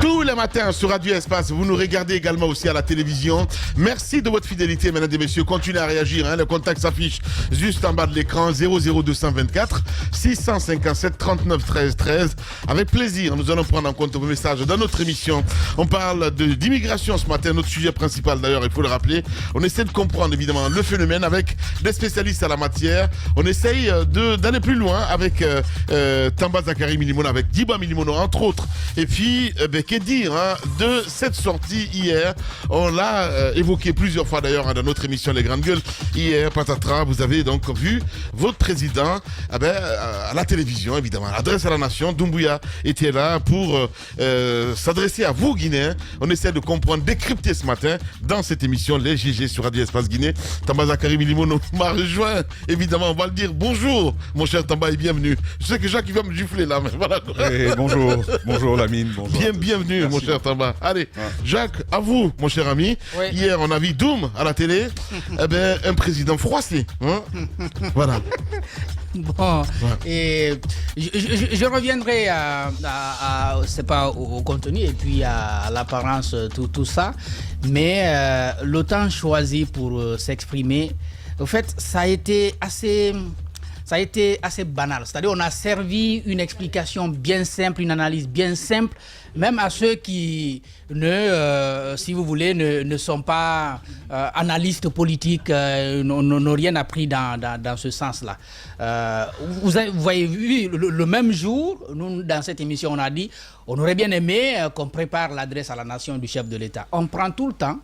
Tous les matins sur Radio Espace, vous nous regardez également aussi à la télévision. Merci de votre fidélité, mesdames et messieurs. Continuez à réagir. Le contact s'affiche juste en bas de l'écran, 00224 657 39 13 13. Avec plaisir, nous allons prendre en compte vos messages dans notre émission. On parle d'immigration ce matin, notre sujet principal d'ailleurs, il faut le rappeler. On essaie de comprendre évidemment le phénomène avec des spécialistes à la matière. On essaye d'aller plus loin avec Tamba Zakari Milimono, avec Diba Milimono entre autres. Et puis, que dire de cette sortie hier? On l'a évoqué plusieurs fois d'ailleurs dans notre émission Les Grandes Gueules. Hier, patatras, vous avez donc vu votre président à la télévision, évidemment. Adresse à la nation, Doumbouya était là pour s'adresser à vous, Guinéens. On essaie de comprendre, décrypter ce matin dans cette émission Les GG sur Radio Espace Guinée. Tamba Zakari Milimono m'a rejoint. Évidemment, on va le dire bonjour, mon cher Tamba, et bienvenue. Je sais que Jacques va me gifler là, mais voilà. Bonjour Lamine, bonjour. Bienvenue. Merci. Mon cher Tamba. allez, Jacques, à vous, mon cher ami. Oui. Hier, on a vu Doum à la télé. Un président froissé. Voilà. Bon, et je reviendrai c'est pas au contenu et puis à l'apparence, tout ça. Mais le temps choisi pour s'exprimer, en fait, ça a été assez banal. C'est-à-dire on a servi une explication bien simple, une analyse bien simple, même à ceux qui si vous voulez, ne sont pas analystes politiques, n'ont rien appris dans ce sens-là. Vous avez vu, le même jour, nous, dans cette émission, on a dit, on aurait bien aimé qu'on prépare l'adresse à la nation du chef de l'État. On prend tout le temps.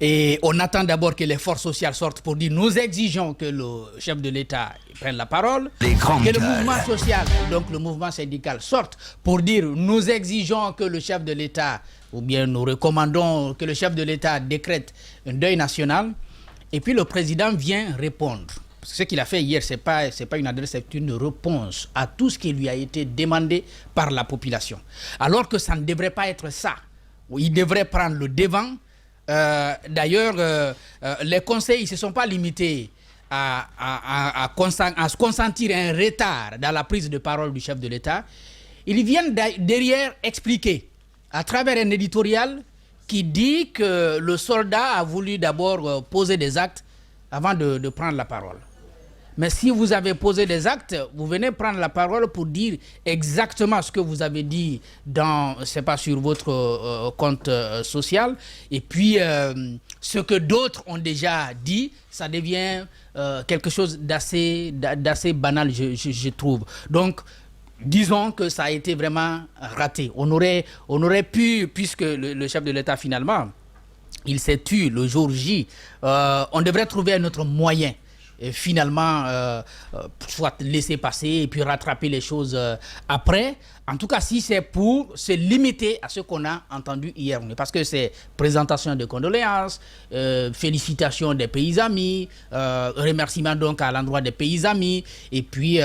Et on attend d'abord que les forces sociales sortent pour dire nous exigeons que le chef de l'État prenne la parole, que le mouvement social, donc le mouvement syndical, sorte pour dire nous exigeons que le chef de l'État, ou bien nous recommandons que le chef de l'État décrète un deuil national. Et puis le président vient répondre. Parce que ce qu'il a fait hier, c'est pas une adresse, c'est une réponse à tout ce qui lui a été demandé par la population. Alors que ça ne devrait pas être ça. Il devrait prendre le devant. D'ailleurs, les conseils ne se sont pas limités à consentir un retard dans la prise de parole du chef de l'État. Ils viennent derrière expliquer, à travers un éditorial qui dit que le soldat a voulu d'abord poser des actes avant de prendre la parole. Mais si vous avez posé des actes, vous venez prendre la parole pour dire exactement ce que vous avez dit c'est pas sur votre compte social. Et puis, ce que d'autres ont déjà dit, ça devient quelque chose d'assez banal, je trouve. Donc, disons que ça a été vraiment raté. On aurait pu, puisque le chef de l'État, finalement, il s'est tué le jour J, on devrait trouver un autre moyen. Et finalement, soit laisser passer et puis rattraper les choses après. En tout cas, si c'est pour se limiter à ce qu'on a entendu hier, parce que c'est présentation de condoléances, félicitations des pays amis, remerciements donc à l'endroit des pays amis, et puis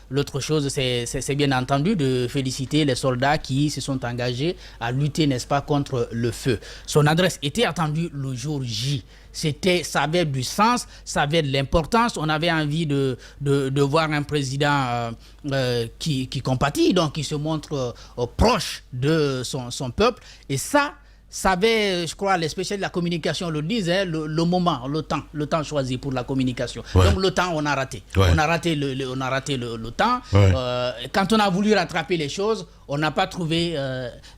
l'autre chose, c'est bien entendu de féliciter les soldats qui se sont engagés à lutter, n'est-ce pas, contre le feu. Son adresse était attendue le jour J. Ça avait du sens, ça avait de l'importance. On avait envie de voir un président qui compatit, donc qui se montre proche de son peuple. Et ça avait, je crois, les spécialistes de la communication le disent, le moment, le temps choisi pour la communication. Ouais. Donc le temps, on a raté. Ouais. On a raté le temps. Ouais. Quand on a voulu rattraper les choses, on n'a pas trouvé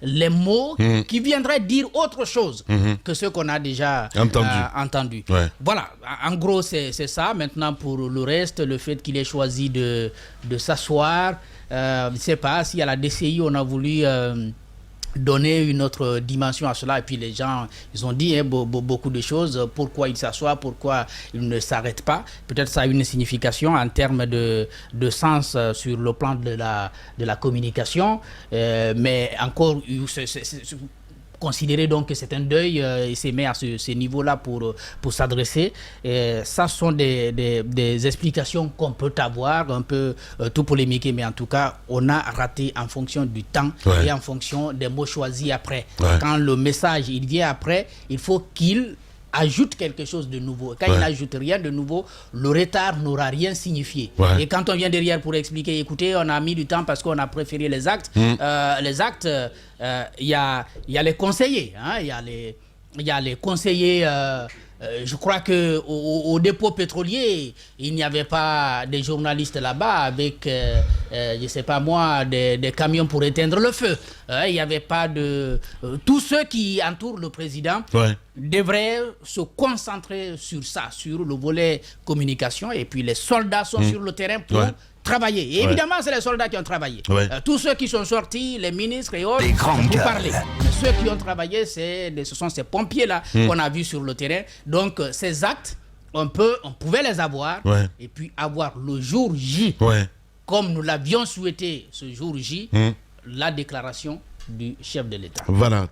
les mots qui viendraient dire autre chose que ce qu'on a déjà entendu. Ouais. Voilà, en gros, c'est ça. Maintenant, pour le reste, le fait qu'il ait choisi de s'asseoir, je ne sais pas, si à la DCI, on a voulu donner une autre dimension à cela, et puis les gens, ils ont dit beaucoup de choses, pourquoi ils s'assoient, pourquoi ils ne s'arrêtent pas. Peut-être ça a une signification en termes de sens sur le plan de la communication, mais encore considérer donc que c'est un deuil et se met à ce niveau-là pour s'adresser. Ça sont des explications qu'on peut avoir, un peu tout polémiquer, mais en tout cas, on a raté en fonction du temps ouais. et en fonction des mots choisis après. Ouais. Quand le message il vient après, il faut qu'il ajoute quelque chose de nouveau. Quand il n'ajoute rien de nouveau, le retard n'aura rien signifié. Et quand on vient derrière pour expliquer, écoutez, on a mis du temps parce qu'on a préféré les actes. Les actes, il y a les conseillers, il y a les conseillers. Je crois qu'au dépôt pétrolier, il n'y avait pas des journalistes là-bas avec, je ne sais pas moi, des camions pour éteindre le feu. Il n'y avait pas de... tous ceux qui entourent le président devraient se concentrer sur ça, sur le volet communication. Et puis les soldats sont sur le terrain pour travailler. Et évidemment, c'est les soldats qui ont travaillé. Tous ceux qui sont sortis, les ministres et autres, pour parler. Mais ceux qui ont travaillé, ce sont ces pompiers-là qu'on a vus sur le terrain. Donc, ces actes, on pouvait les avoir et puis avoir le jour J, comme nous l'avions souhaité ce jour J, la déclaration du chef de l'État. Voilà,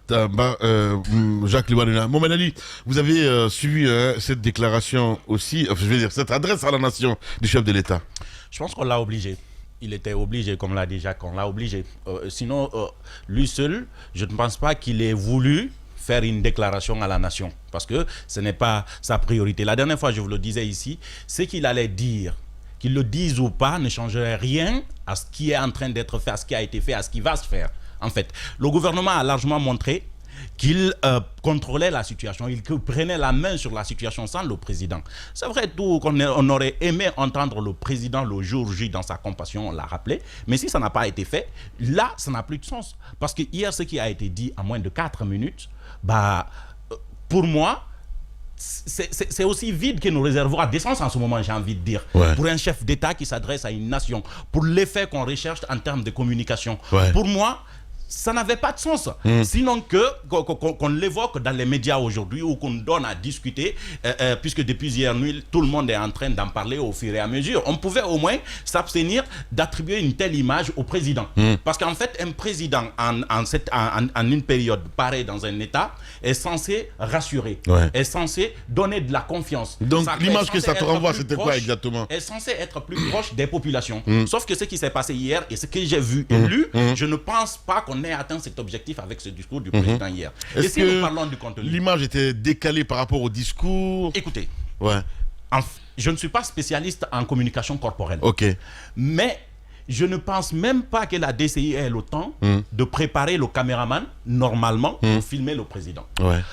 Jacques Liwanena. Mohamed Ali, vous avez suivi cette déclaration aussi, je veux dire, cette adresse à la nation du chef de l'État. Je pense qu'on l'a obligé. Il était obligé, comme l'a dit Jacques, on l'a obligé. Sinon, lui seul, je ne pense pas qu'il ait voulu faire une déclaration à la nation, parce que ce n'est pas sa priorité. La dernière fois, je vous le disais ici, ce qu'il allait dire, qu'il le dise ou pas, ne changerait rien à ce qui est en train d'être fait, à ce qui a été fait, à ce qui va se faire. En fait, le gouvernement a largement montré qu'il contrôlait la situation, il prenait la main sur la situation sans le président. C'est vrai tout qu'on aurait aimé entendre le président le jour J dans sa compassion, on l'a rappelé, mais si ça n'a pas été fait, là, ça n'a plus de sens. Parce que hier, ce qui a été dit en moins de 4 minutes, pour moi, c'est aussi vide que nos réservoirs d'essence en ce moment, j'ai envie de dire. Pour un chef d'État qui s'adresse à une nation, pour l'effet qu'on recherche en termes de communication. Pour moi, ça n'avait pas de sens. Sinon qu'on l'évoque dans les médias aujourd'hui ou qu'on donne à discuter, puisque depuis hier nuit, tout le monde est en train d'en parler au fur et à mesure. On pouvait au moins s'abstenir d'attribuer une telle image au président. Parce qu'en fait, un président, en une période pareille dans un État, est censé rassurer, est censé donner de la confiance. Donc l'image que ça te renvoie, c'était quoi exactement? Est censé être plus proche des populations. Sauf que ce qui s'est passé hier et ce que j'ai vu et lu, je ne pense pas qu'on ait atteint cet objectif avec ce discours du président hier. Et si nous parlons du contenu, l'image était décalée par rapport au discours? Écoutez, je ne suis pas spécialiste en communication corporelle. Mais je ne pense même pas que la DCI ait le temps de préparer le caméraman normalement pour filmer le président.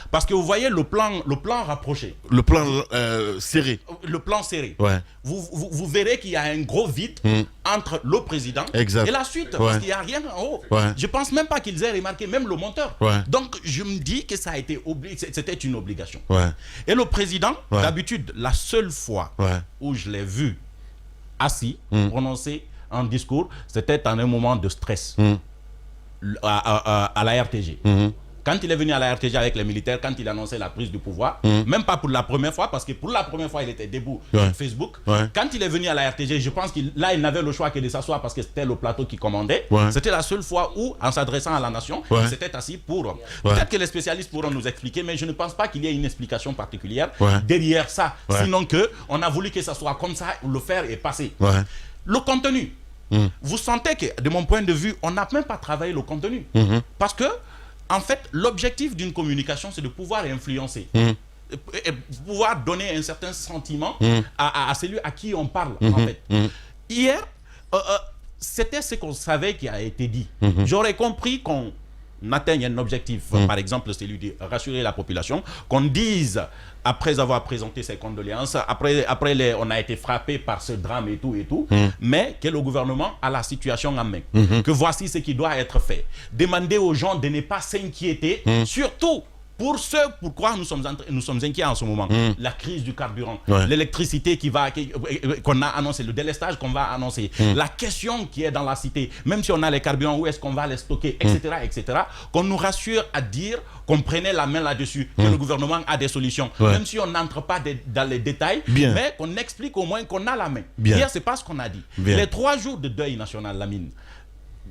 Parce que vous voyez le plan rapproché. Le plan serré. Le plan serré. Vous verrez qu'il y a un gros vide entre le président et la suite. Parce qu'il n'y a rien en haut. Je ne pense même pas qu'ils aient remarqué, même le monteur. Donc je me dis que ça a été c'était une obligation. Et le président, d'habitude, la seule fois où je l'ai vu assis, prononcer un discours, c'était en un moment de stress à la RTG. Quand il est venu à la RTG avec les militaires, quand il annonçait la prise du pouvoir, même pas pour la première fois, parce que pour la première fois, il était debout sur Facebook. Quand il est venu à la RTG, je pense qu'il n'avait le choix que de s'asseoir parce que c'était le plateau qui commandait. C'était la seule fois où, en s'adressant à la nation, il s'était assis pour... Peut-être que les spécialistes pourront nous expliquer, mais je ne pense pas qu'il y ait une explication particulière derrière ça. Sinon qu'on a voulu que ça soit comme ça, le faire est passé. Le contenu. Vous sentez que, de mon point de vue, on n'a même pas travaillé le contenu. Parce que, en fait, l'objectif d'une communication, c'est de pouvoir influencer. Et pouvoir donner un certain sentiment à celui à qui on parle, en fait. Hier, c'était ce qu'on savait qui a été dit. J'aurais compris qu'on atteigne un objectif, par exemple celui de rassurer la population, qu'on dise, après avoir présenté ses condoléances, après on a été frappé par ce drame et tout, mais que le gouvernement a la situation en main, que voici ce qui doit être fait. Demander aux gens de ne pas s'inquiéter, surtout pour ce pourquoi nous sommes inquiets en ce moment. La crise du carburant, l'électricité qu'on a annoncé, le délestage qu'on va annoncer, la question qui est dans la cité, même si on a les carburants, où est-ce qu'on va les stocker, etc., qu'on nous rassure à dire qu'on prenait la main là-dessus, que le gouvernement a des solutions, même si on n'entre pas dans les détails, mais qu'on explique au moins qu'on a la main. Hier, c'est pas ce qu'on a dit. Les 3 jours de deuil national, Lamine,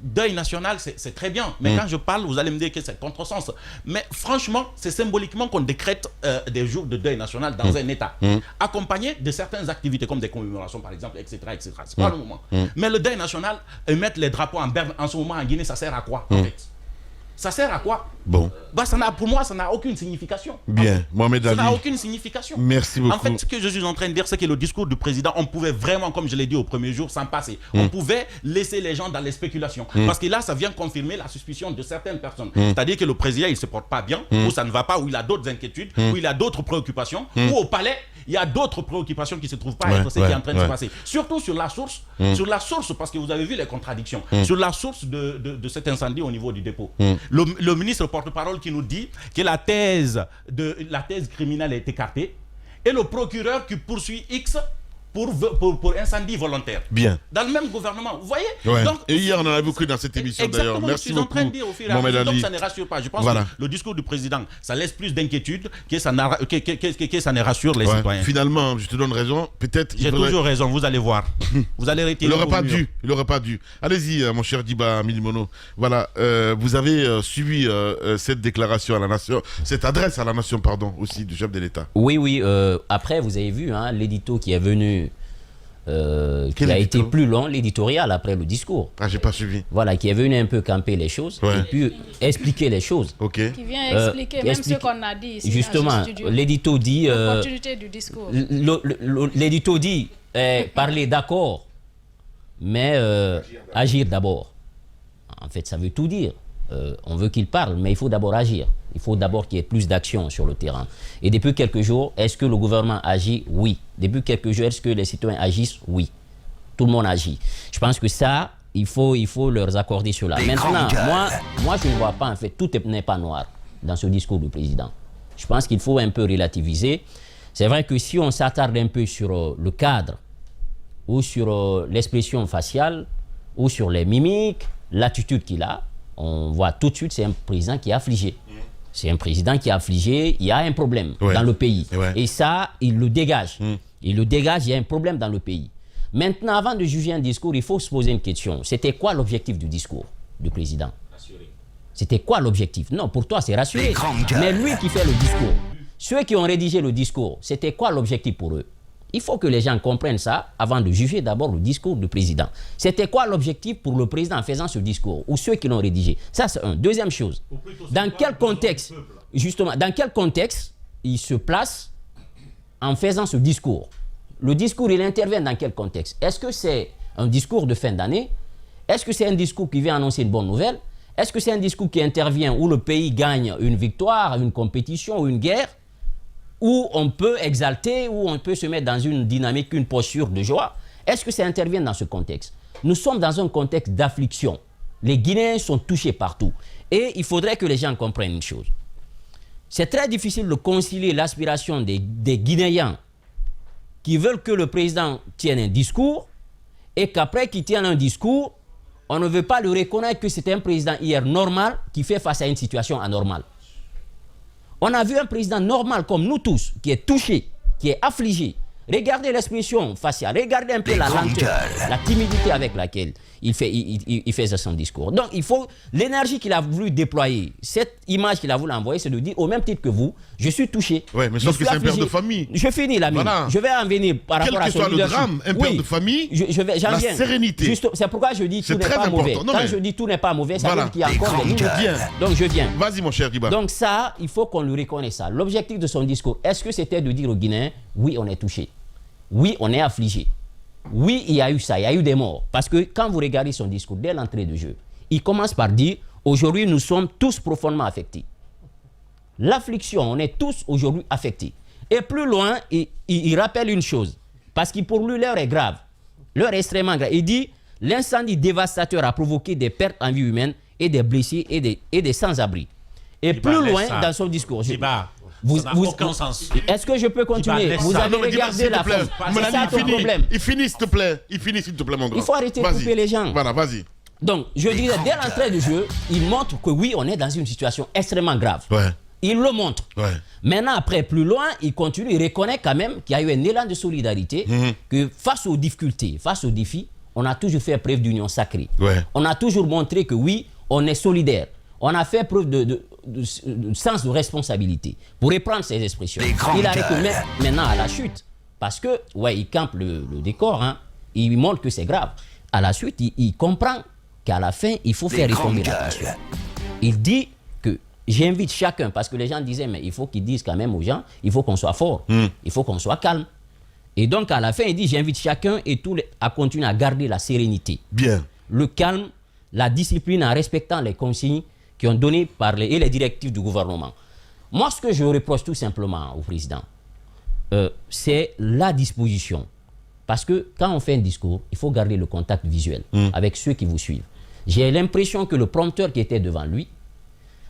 deuil national, c'est très bien. Mais quand je parle, vous allez me dire que c'est contresens. Mais franchement, c'est symboliquement qu'on décrète des jours de deuil national dans un État, accompagné de certaines activités, comme des commémorations, par exemple, etc. C'est pas le moment. Mais le deuil national, mettre les drapeaux en berne en ce moment en Guinée, ça sert à quoi, en fait? Ça sert à quoi? Bon. Pour moi, ça n'a aucune signification. Bien, Mohamed Ali. Ça n'a aucune signification. Merci beaucoup. En fait, ce que je suis en train de dire, c'est que le discours du président, on pouvait vraiment, comme je l'ai dit au premier jour, s'en passer. On pouvait laisser les gens dans les spéculations. Parce que là, ça vient confirmer la suspicion de certaines personnes. C'est-à-dire que le président, il ne se porte pas bien, ou ça ne va pas, ou il a d'autres inquiétudes, ou il a d'autres préoccupations, ou au palais, il y a d'autres préoccupations qui ne se trouvent pas être ce qui est en train de se passer. Surtout sur la source, parce que vous avez vu les contradictions, sur la source de cet incendie au niveau du dépôt. Le ministre porte-parole qui nous dit que la thèse criminelle est écartée et le procureur qui poursuit X pour incendie volontaire. Bien. Dans le même gouvernement, vous voyez. Donc, et hier, on en a beaucoup dans cette émission d'ailleurs. Merci beaucoup. Je suis en train de dire au fur et à mesure, donc ça ne rassure pas. Je pense que le discours du président, ça laisse plus d'inquiétude que ça ne rassure les citoyens. Finalement, je te donne raison. Peut-être. J'ai toujours raison, vous allez voir. Vous allez retirer. Il n'aurait pas dû. Allez-y, mon cher Diba Milimono. Voilà, vous avez suivi cette déclaration à la nation, cette adresse à la nation, pardon, aussi du chef de l'État. Oui. Après, vous avez vu l'édito qui est venu. Qui a été plus long, l'éditorial après le discours. Ah, j'ai pas suivi. Voilà, qui est venu un peu camper les choses et puis expliquer les choses. Ok. Qui vient expliquer même ce qu'on a dit ici. Justement, l'édito dit. L'opportunité du discours. L'édito dit parler d'accord, mais agir d'abord. En fait, ça veut tout dire. On veut qu'il parle, mais il faut d'abord agir. Il faut d'abord qu'il y ait plus d'action sur le terrain. Et depuis quelques jours, est-ce que le gouvernement agit? Oui. Depuis quelques jours, est-ce que les citoyens agissent? Oui. Tout le monde agit. Je pense que ça, il faut leur accorder cela. Maintenant, moi, je ne vois pas, en fait, tout n'est pas noir dans ce discours du président. Je pense qu'il faut un peu relativiser. C'est vrai que si on s'attarde un peu sur le cadre, ou sur l'expression faciale, ou sur les mimiques, l'attitude qu'il a, on voit tout de suite c'est un président qui est affligé. C'est un président qui est affligé, il y a un problème dans le pays. Et ça, il le dégage. Il le dégage, il y a un problème dans le pays. Maintenant, avant de juger un discours, il faut se poser une question. C'était quoi l'objectif du discours du président? C'était quoi l'objectif? Non, pour toi, c'est rassurer. Mais lui qui fait le discours, ceux qui ont rédigé le discours, c'était quoi l'objectif pour eux? Il faut que les gens comprennent ça avant de juger d'abord le discours du président. C'était quoi l'objectif pour le président en faisant ce discours? Ou ceux qui l'ont rédigé? Ça, c'est un. Deuxième chose, dans quel contexte, justement, dans quel contexte il se place en faisant ce discours? Le discours, il intervient dans quel contexte? Est-ce que c'est un discours de fin d'année? Est-ce que c'est un discours qui vient annoncer une bonne nouvelle? Est-ce que c'est un discours qui intervient où le pays gagne une victoire, une compétition ou une guerre? Où on peut exalter, où on peut se mettre dans une dynamique, une posture de joie? Est-ce que ça intervient dans ce contexte? Nous sommes dans un contexte d'affliction. Les Guinéens sont touchés partout. Et il faudrait que les gens comprennent une chose. C'est très difficile de concilier l'aspiration des Guinéens qui veulent que le président tienne un discours et qu'après qu'il tienne un discours, on ne veut pas le reconnaître que c'est un président hier normal qui fait face à une situation anormale. On a vu un président normal comme nous tous, qui est touché, qui est affligé. Regardez l'expression faciale, regardez un peu la lenteur, la timidité avec laquelle il fait son discours. Donc il faut, l'énergie qu'il a voulu déployer, cette image qu'il a voulu envoyer, c'est de dire au même titre que vous, je suis touché. Oui, mais sauf que c'est un père de famille. Je finis la minute. Je vais en venir par rapport à son leadership. Quel que soit le drame, un père de famille, la sérénité. C'est pourquoi je dis tout n'est pas mauvais. Quand je dis tout n'est pas mauvais, ça veut dire qu'il y a encore des limites. Donc je viens. Vas-y mon cher Diba. Donc ça, il faut qu'on lui reconnaisse ça. L'objectif de son discours, est-ce que c'était de dire aux Guinéens, oui, on est touché. Oui, on est affligé. Oui, il y a eu ça, il y a eu des morts. Parce que quand vous regardez son discours dès l'entrée de jeu, il commence par dire, aujourd'hui, nous sommes tous profondément affectés. L'affliction, on est tous aujourd'hui affectés. Et plus loin, il rappelle une chose. Parce que pour lui, l'heure est grave. L'heure est extrêmement grave. Il dit, l'incendie dévastateur a provoqué des pertes en vie humaine et des blessés et des sans-abri. Et plus loin dans son discours... Est-ce que je peux continuer? Vous avez regardé la fin. C'est ça ton problème. Il finit, s'il te plaît. Il finit, s'il te plaît, mon grand. Il faut arrêter de couper les gens. Voilà, vas-y. Donc, je dirais, dès l'entrée du jeu, il montre que oui, on est dans une situation extrêmement grave. Ouais. Il le montre. Ouais. Maintenant, après, plus loin, il continue, il reconnaît quand même qu'il y a eu un élan de solidarité, que face aux difficultés, face aux défis, on a toujours fait preuve d'union sacrée. Ouais. On a toujours montré que oui, on est solidaire. On a fait preuve de sens de responsabilité. Pour reprendre ces expressions, il arrête maintenant à la chute. Parce que, ouais, il campe le décor, hein, il montre que c'est grave. À la suite, il comprend qu'à la fin, il faut faire retomber la tension. Il dit que j'invite chacun, parce que les gens disaient, mais il faut qu'ils disent quand même aux gens, il faut qu'on soit fort, il faut qu'on soit calme. Et donc à la fin, il dit, j'invite chacun et tous à continuer à garder la sérénité. Bien. Le calme, la discipline en respectant les consignes qui ont donné par et les directives du gouvernement. Moi, ce que je reproche tout simplement au président, c'est la disposition. Parce que quand on fait un discours, il faut garder le contact visuel avec ceux qui vous suivent. J'ai l'impression que le prompteur qui était devant lui,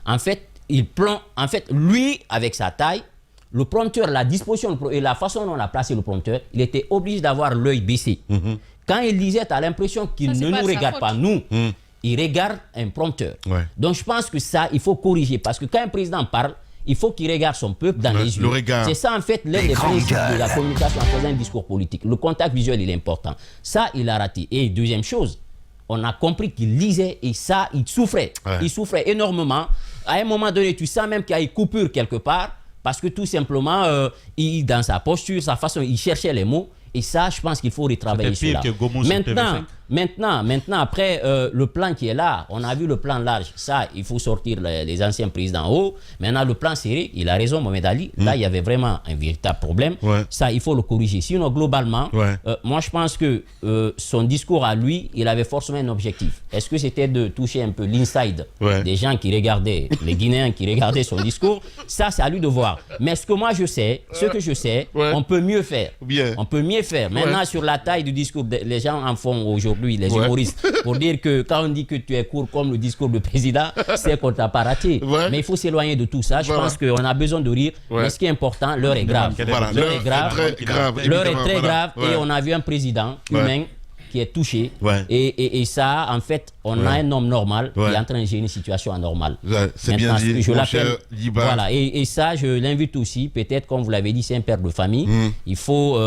en fait, lui, avec sa taille, le prompteur, la disposition et la façon dont on a placé le prompteur, il était obligé d'avoir l'œil baissé. Quand il lisait, tu as l'impression qu'il ne nous regarde pas, nous. Il regarde un prompteur. Ouais. Donc, je pense que ça, il faut corriger. Parce que quand un président parle, il faut qu'il regarde son peuple dans les yeux. C'est ça, en fait, l'un des principes de la communication en faisant un discours politique. Le contact visuel, il est important. Ça, il a raté. Et deuxième chose, on a compris qu'il lisait et ça, il souffrait. Ouais. Il souffrait énormément. À un moment donné, tu sens même qu'il y a une coupure quelque part. Parce que tout simplement, dans sa posture, sa façon, il cherchait les mots. Et ça, je pense qu'il faut retravailler cela. Maintenant, après, le plan qui est là, on a vu le plan large. Ça, il faut sortir les anciens présidents en haut. Maintenant, le plan serré, il a raison, Mohamed Ali. Là, il y avait vraiment un véritable problème. Ouais. Ça, il faut le corriger. Sinon, globalement, moi, je pense que son discours à lui, il avait forcément un objectif. Est-ce que c'était de toucher un peu l'inside des gens qui regardaient, les Guinéens qui regardaient son discours? Ça, c'est à lui de voir. Mais ce que moi, je sais, on peut mieux faire. Bien. On peut mieux faire. Maintenant, sur la taille du discours, les gens en font aujourd'hui, les humoristes, pour dire que quand on dit que tu es court comme le discours du président, c'est qu'on t'a pas raté. Mais il faut s'éloigner de tout ça. Je pense qu'on a besoin de rire. Mais ce qui est important, l'heure est grave. L'heure est grave. L'heure est très grave. Et on a vu un président humain qui est touché. Et ça, en fait, on a un homme normal qui est en train de gérer une situation anormale. C'est bien dit, mon cher Djiba. Voilà. Et ça, je l'invite aussi. Peut-être, comme vous l'avez dit, c'est un père de famille. Il faut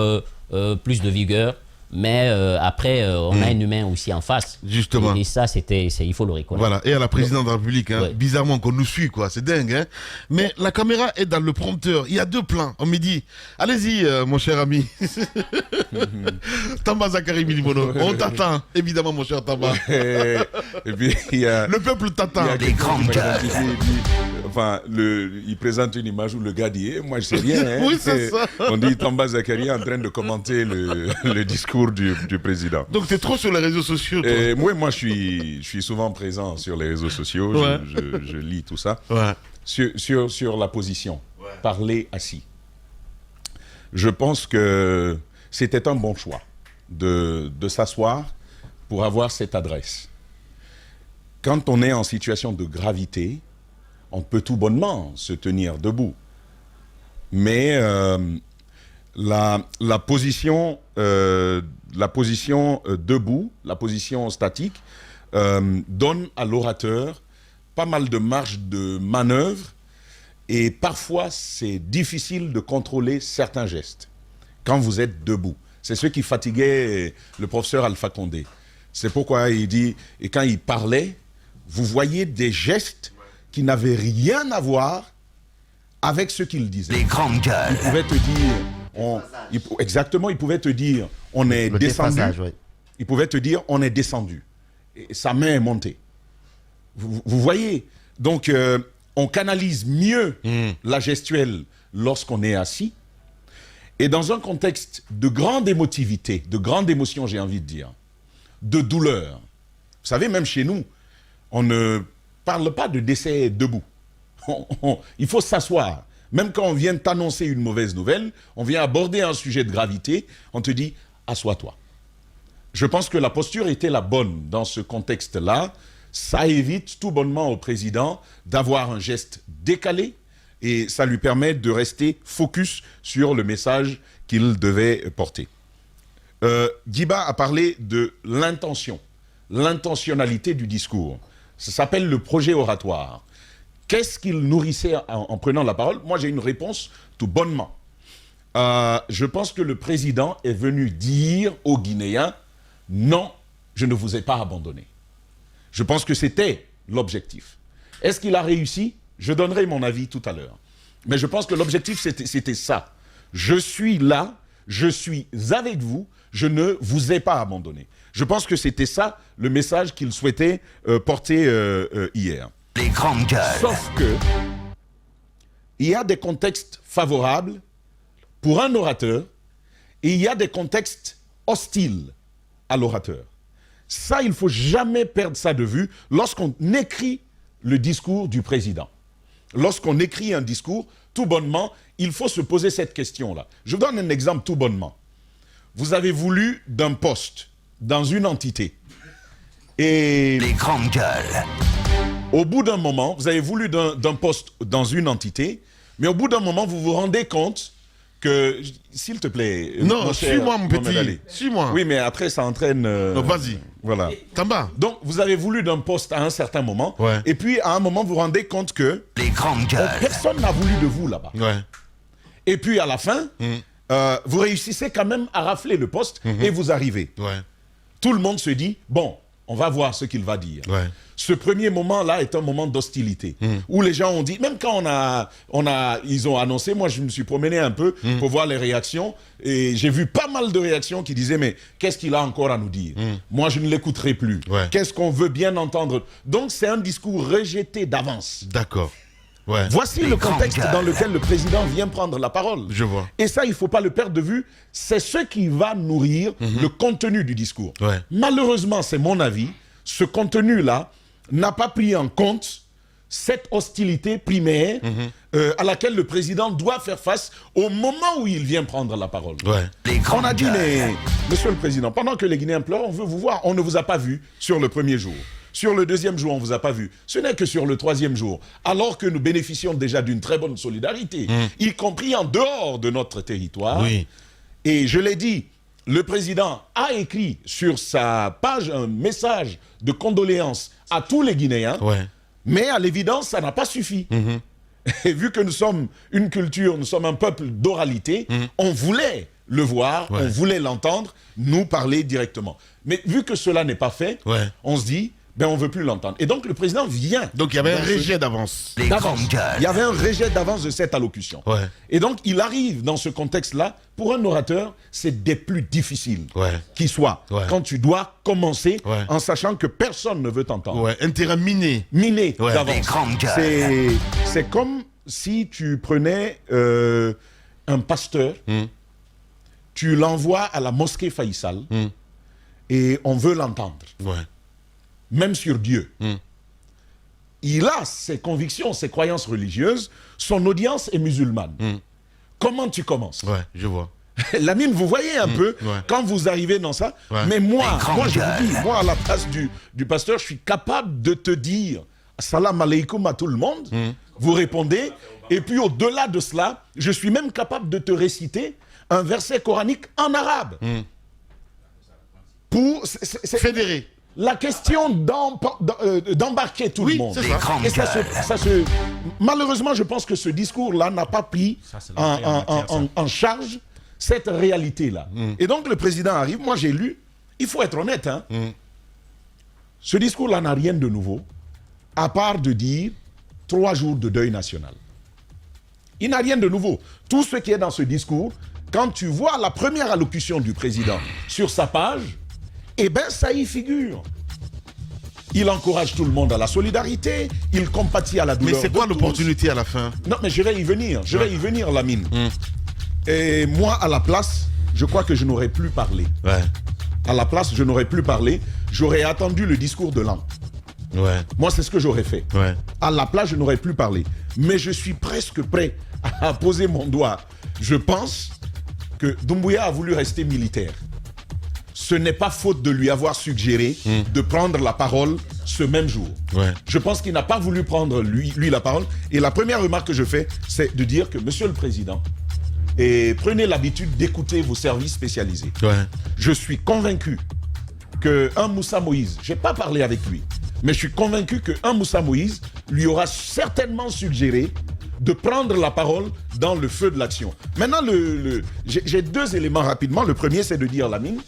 plus de vigueur. Mais après, on a un humain aussi en face. Justement. Et ça, il faut le reconnaître. Voilà. Et à la présidente de la République, bizarrement qu'on nous suit, quoi. C'est dingue, hein. Mais la caméra est dans le prompteur. Il y a deux plans. On me dit, allez-y, mon cher ami. Tamba Zakari Milimono. On t'attend, évidemment, mon cher Tamba. Et puis, il y a... Le peuple t'attend. Il y a des grands gars. Enfin, il présente une image où le gars dit, moi, je sais rien. Hein. Oui, c'est ça. On dit Tamba Zakari en train de commenter le discours du président. Donc tu es trop sur les réseaux sociaux, toi. Moi je suis souvent présent sur les réseaux sociaux, je lis tout ça. Sur la position, parler assis. Je pense que c'était un bon choix de s'asseoir pour avoir cette adresse. Quand on est en situation de gravité, on peut tout bonnement se tenir debout. Mais la position debout, la position statique, donne à l'orateur pas mal de marge de manœuvre et parfois c'est difficile de contrôler certains gestes quand vous êtes debout. C'est ce qui fatiguait le professeur Alpha Condé. C'est pourquoi il dit, et quand il parlait, vous voyez des gestes qui n'avaient rien à voir avec ce qu'il disait. Les grandes gueules. Il pouvait te dire... exactement, il pouvait te dire on est descendu. Il pouvait te dire on est descendu. Et sa main est montée. Vous voyez? Donc, on canalise mieux la gestuelle lorsqu'on est assis. Et dans un contexte de grande émotivité, de grande émotion, j'ai envie de dire, de douleur. Vous savez, même chez nous, on ne parle pas de décès debout. Il faut s'asseoir. Même quand on vient t'annoncer une mauvaise nouvelle, on vient aborder un sujet de gravité, on te dit « assois-toi ». Je pense que la posture était la bonne dans ce contexte-là. Ça évite tout bonnement au président d'avoir un geste décalé et ça lui permet de rester focus sur le message qu'il devait porter. Djiba a parlé de l'intention, l'intentionnalité du discours. Ça s'appelle le projet oratoire. Qu'est-ce qu'il nourrissait en prenant la parole? Moi, j'ai une réponse tout bonnement. Je pense que le président est venu dire aux Guinéens « Non, je ne vous ai pas abandonné ». Je pense que c'était l'objectif. Est-ce qu'il a réussi? Je donnerai mon avis tout à l'heure. Mais je pense que l'objectif, c'était ça. Je suis là, je suis avec vous, je ne vous ai pas abandonné. Je pense que c'était ça le message qu'il souhaitait porter hier. Les grandes gueules. Sauf que, il y a des contextes favorables pour un orateur et il y a des contextes hostiles à l'orateur. Ça, il ne faut jamais perdre ça de vue lorsqu'on écrit le discours du président. Lorsqu'on écrit un discours, tout bonnement, il faut se poser cette question-là. Je vous donne un exemple tout bonnement. Vous avez voulu d'un poste dans une entité. Et les grandes gueules. Au bout d'un moment, vous avez voulu d'un poste dans une entité, mais au bout d'un moment, vous vous rendez compte que, s'il te plaît... Non, suis-moi mon petit, suis-moi. Oui, mais après, ça entraîne... Donc, vas-y. Voilà. Tamba. Donc, vous avez voulu d'un poste à un certain moment, et puis, à un moment, vous vous rendez compte que... Les grandes gueules. Personne n'a voulu de vous, là-bas. Ouais. Et puis, à la fin, vous réussissez quand même à rafler le poste, et vous arrivez. Ouais. Tout le monde se dit, bon, on va voir ce qu'il va dire. Ouais. Ce premier moment-là est un moment d'hostilité, où les gens ont dit, même quand ils ont annoncé, moi je me suis promené un peu pour voir les réactions, et j'ai vu pas mal de réactions qui disaient, mais qu'est-ce qu'il a encore à nous dire? Moi je ne l'écouterai plus. Ouais. Qu'est-ce qu'on veut bien entendre? Donc c'est un discours rejeté d'avance. D'accord. Ouais. Voici le contexte dans lequel le président vient prendre la parole. Je vois. Et ça, il ne faut pas le perdre de vue. C'est ce qui va nourrir le contenu du discours. Ouais. Malheureusement, c'est mon avis, ce contenu-là n'a pas pris en compte cette hostilité primaire à laquelle le président doit faire face au moment où il vient prendre la parole. Ouais. On a dit, mais, Monsieur le Président, pendant que les Guinéens pleurent, on veut vous voir. On ne vous a pas vu sur le premier jour. Sur le deuxième jour, on ne vous a pas vu. Ce n'est que sur le troisième jour, alors que nous bénéficions déjà d'une très bonne solidarité, y compris en dehors de notre territoire. Oui. Et je l'ai dit, le président a écrit sur sa page un message de condoléances à tous les Guinéens, mais à l'évidence, ça n'a pas suffi. Et vu que nous sommes une culture, nous sommes un peuple d'oralité, on voulait le voir, on voulait l'entendre, nous parler directement. Mais vu que cela n'est pas fait, on se dit... ben on ne veut plus l'entendre. Et donc le président vient. Donc il y avait un rejet d'avance. Il y avait un rejet d'avance de cette allocution. Et donc il arrive dans ce contexte-là, pour un orateur, c'est des plus difficiles qui soit. Quand tu dois commencer en sachant que personne ne veut t'entendre. Un terrain miné. Miné d'avance. C'est comme si tu prenais un pasteur, tu l'envoies à la mosquée Faïsal et on veut l'entendre. Même sur Dieu. Il a ses convictions, ses croyances religieuses, son audience est musulmane. Comment tu commences? Je vois. Lamine, vous voyez un peu, quand vous arrivez dans ça, mais moi je vous dis, moi à la place du pasteur, je suis capable de te dire salam alaikum à tout le monde, vous répondez, et puis au-delà de cela, je suis même capable de te réciter un verset coranique en arabe. Pour fédérer. La question d'embarquer tout le monde. Et malheureusement, je pense que ce discours-là n'a pas pris en charge cette réalité-là. Et donc, le président arrive. Moi, j'ai lu. Il faut être honnête. Ce discours-là n'a rien de nouveau, à part de dire 3 jours de deuil national. Il n'a rien de nouveau. Tout ce qui est dans ce discours, quand tu vois la première allocution du président sur sa page, eh bien, ça y figure. Il encourage tout le monde à la solidarité, il compatit à la douleur. Mais c'est quoi l'opportunité à la fin? Non, mais je vais y venir, Lamine. Et moi, à la place, je crois que je n'aurais plus parlé. À la place, je n'aurais plus parlé. J'aurais attendu le discours de l'an. Moi, c'est ce que j'aurais fait. À la place, je n'aurais plus parlé. Mais je suis presque prêt à poser mon doigt. Je pense que Doumbouya a voulu rester militaire. Ce n'est pas faute de lui avoir suggéré de prendre la parole ce même jour. Je pense qu'il n'a pas voulu prendre lui la parole. Et la première remarque que je fais, c'est de dire que, Monsieur le Président, prenez l'habitude d'écouter vos services spécialisés. Je suis convaincu qu'un Moussa Moïse, je n'ai pas parlé avec lui, mais je suis convaincu qu'un Moussa Moïse lui aura certainement suggéré de prendre la parole dans le feu de l'action. Maintenant, j'ai 2 éléments rapidement. Le premier, c'est de dire, Lamine,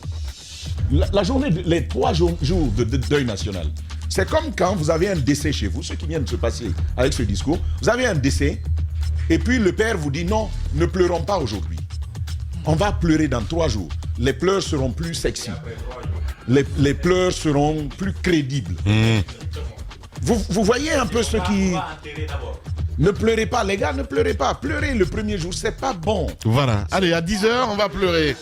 la journée, les 3 jours de deuil national, c'est comme quand vous avez un décès chez vous, ce qui vient de se passer avec ce discours, vous avez un décès, et puis le père vous dit non, ne pleurons pas aujourd'hui. On va pleurer dans 3 jours. Les pleurs seront plus sexy. Les pleurs seront plus crédibles. Vous voyez un peu ce qui... Ne pleurez pas, les gars, ne pleurez pas. Pleurer le premier jour, c'est pas bon. Voilà. Allez, à 10h, on va pleurer.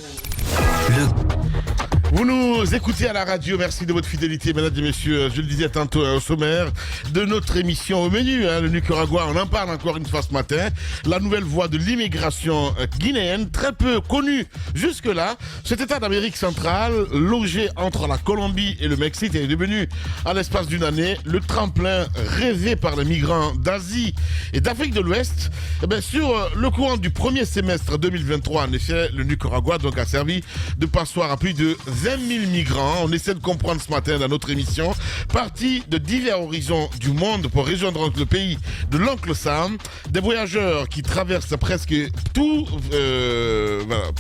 Vous nous écoutez à la radio, merci de votre fidélité, mesdames et messieurs. Je le disais tantôt au sommaire de notre émission au menu, le Nicaragua, on en parle encore une fois ce matin. La nouvelle voie de l'immigration guinéenne, très peu connue jusque-là. Cet État d'Amérique centrale, logé entre la Colombie et le Mexique, est devenu, à l'espace d'une année, le tremplin rêvé par les migrants d'Asie et d'Afrique de l'Ouest. Et bien, sur le courant du premier semestre 2023, en effet, le Nicaragua donc, a servi de passoire à plus de 20 000 migrants. On essaie de comprendre ce matin dans notre émission. Partis de divers horizons du monde pour rejoindre le pays de l'oncle Sam. Des voyageurs qui traversent presque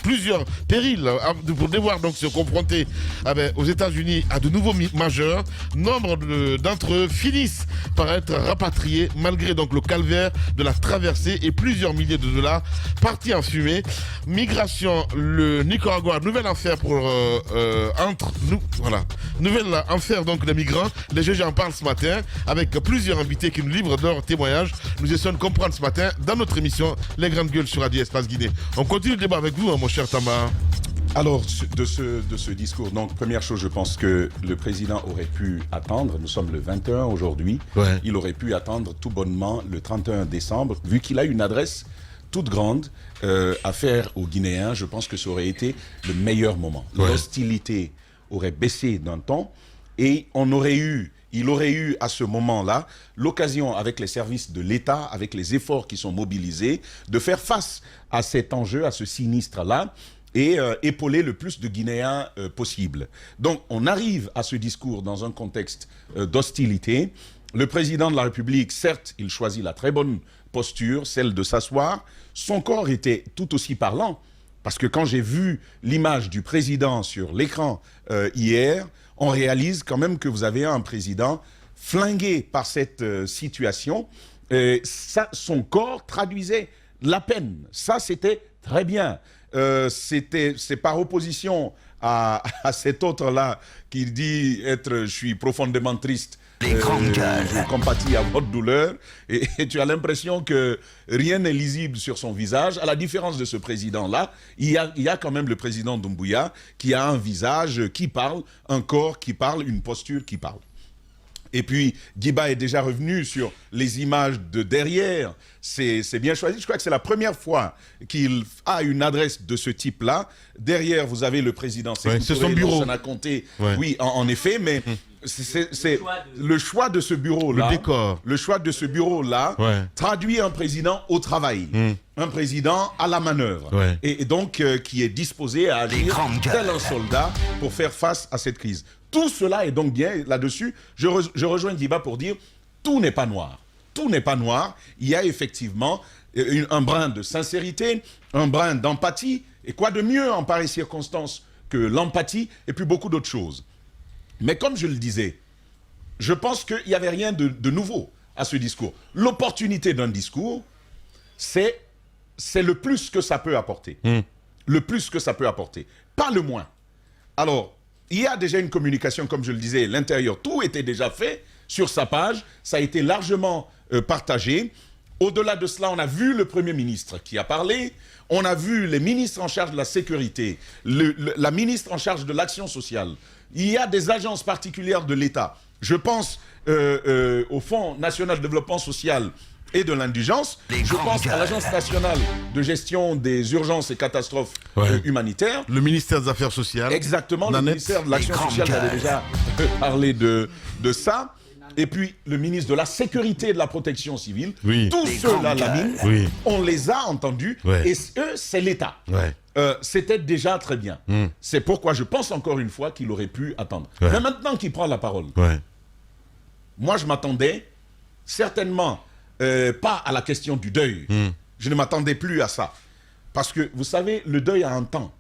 plusieurs périls pour devoir donc se confronter aux États-Unis à de nouveaux majeurs. Nombre d'entre eux finissent par être rapatriés malgré donc le calvaire de la traversée et plusieurs milliers de dollars partis en fumée. Migration, le Nicaragua, nouvel enfer pour entre nous, voilà. Nouvelle enfer donc des migrants. Les juges en parlent ce matin avec plusieurs invités qui nous livrent leur témoignage. Nous essayons de comprendre ce matin dans notre émission Les Grandes Gueules sur Radio Espace Guinée. On continue le débat avec vous, mon cher Tamba. Alors, de ce discours, donc première chose, je pense que le président aurait pu attendre, nous sommes le 21 aujourd'hui, il aurait pu attendre tout bonnement le 31 décembre, vu qu'il a une adresse toute grande à faire aux Guinéens. Je pense que ça aurait été le meilleur moment. L'hostilité aurait baissé d'un temps et il aurait eu à ce moment-là l'occasion, avec les services de l'État, avec les efforts qui sont mobilisés, de faire face à cet enjeu, à ce sinistre-là, et épauler le plus de Guinéens possible. Donc on arrive à ce discours dans un contexte d'hostilité. Le président de la République, certes, il choisit la très bonne posture, celle de s'asseoir. Son corps était tout aussi parlant, parce que quand j'ai vu l'image du président sur l'écran hier, on réalise quand même que vous avez un président flingué par cette situation. Son corps traduisait la peine. Ça, c'était très bien. C'est par opposition à cet autre-là qui dit je suis profondément triste. Je compatis à votre douleur et tu as l'impression que rien n'est lisible sur son visage. À la différence de ce président-là, il y a quand même le président Doumbouya qui a un visage qui parle, un corps qui parle, une posture qui parle. Et puis, Guiba est déjà revenu sur les images de derrière. C'est bien choisi. Je crois que c'est la première fois qu'il a une adresse de ce type-là. Derrière, vous avez le président. C'est son bureau. On a compté. Oui, en effet, mais c'est le choix de ce bureau-là. Le décor. Le choix de ce bureau-là traduit un président au travail. Un président à la manœuvre. Et donc, qui est disposé à agir tel un soldat pour faire face à cette crise. Tout cela est donc bien là-dessus. Je rejoins Diba pour dire tout n'est pas noir. Tout n'est pas noir. Il y a effectivement un brin de sincérité, un brin d'empathie. Et quoi de mieux en pareille circonstance que l'empathie et puis beaucoup d'autres choses. Mais comme je le disais, je pense qu'il n'y avait rien de nouveau à ce discours. L'opportunité d'un discours, c'est le plus que ça peut apporter. Le plus que ça peut apporter. Pas le moins. Alors, il y a déjà une communication, comme je le disais, l'intérieur, tout était déjà fait sur sa page, ça a été largement partagé. Au-delà de cela, on a vu le Premier ministre qui a parlé, on a vu les ministres en charge de la sécurité, la ministre en charge de l'action sociale. Il y a des agences particulières de l'État. Je pense au Fonds national de développement social et de l'indigence. Je pense à l'Agence nationale de gestion des urgences et catastrophes humanitaires. Le ministère des Affaires sociales. Exactement, le ministère de l'Action sociale avait déjà parlé de ça. Et puis le ministre de la Sécurité et de la Protection civile. Tous ceux-là, Lamine, on les a entendus. Et eux, c'est l'État. C'était déjà très bien. C'est pourquoi je pense encore une fois qu'il aurait pu attendre. Mais maintenant qu'il prend la parole, moi je m'attendais certainement pas à la question du deuil. Je ne m'attendais plus à ça. Parce que, vous savez, le deuil a un temps.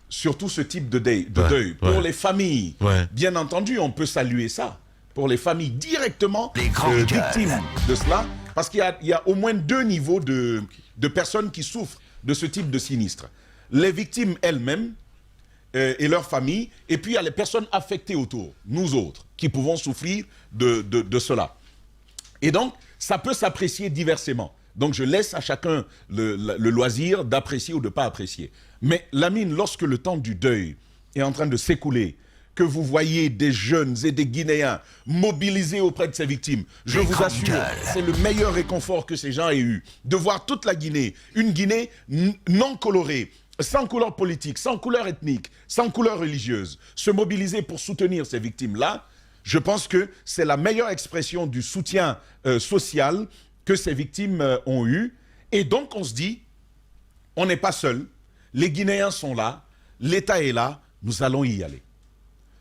Surtout ce type de deuil. Pour les familles, bien entendu, on peut saluer ça. Pour les familles directement victimes de cela. Parce qu'il y a au moins deux niveaux de personnes qui souffrent de ce type de sinistre. Les victimes elles-mêmes et leurs familles, et puis il y a les personnes affectées autour, nous autres, qui pouvons souffrir de cela. Et donc, ça peut s'apprécier diversément. Donc, je laisse à chacun le loisir d'apprécier ou de ne pas apprécier. Mais Lamine, lorsque le temps du deuil est en train de s'écouler, que vous voyez des jeunes et des Guinéens mobilisés auprès de ces victimes, je vous assure, c'est le meilleur réconfort que ces gens aient eu. De voir toute la Guinée, une Guinée non colorée, sans couleur politique, sans couleur ethnique, sans couleur religieuse, se mobiliser pour soutenir ces victimes-là, je pense que c'est la meilleure expression du soutien social que ces victimes ont eu. Et donc on se dit, on n'est pas seul, les Guinéens sont là, l'État est là, nous allons y aller.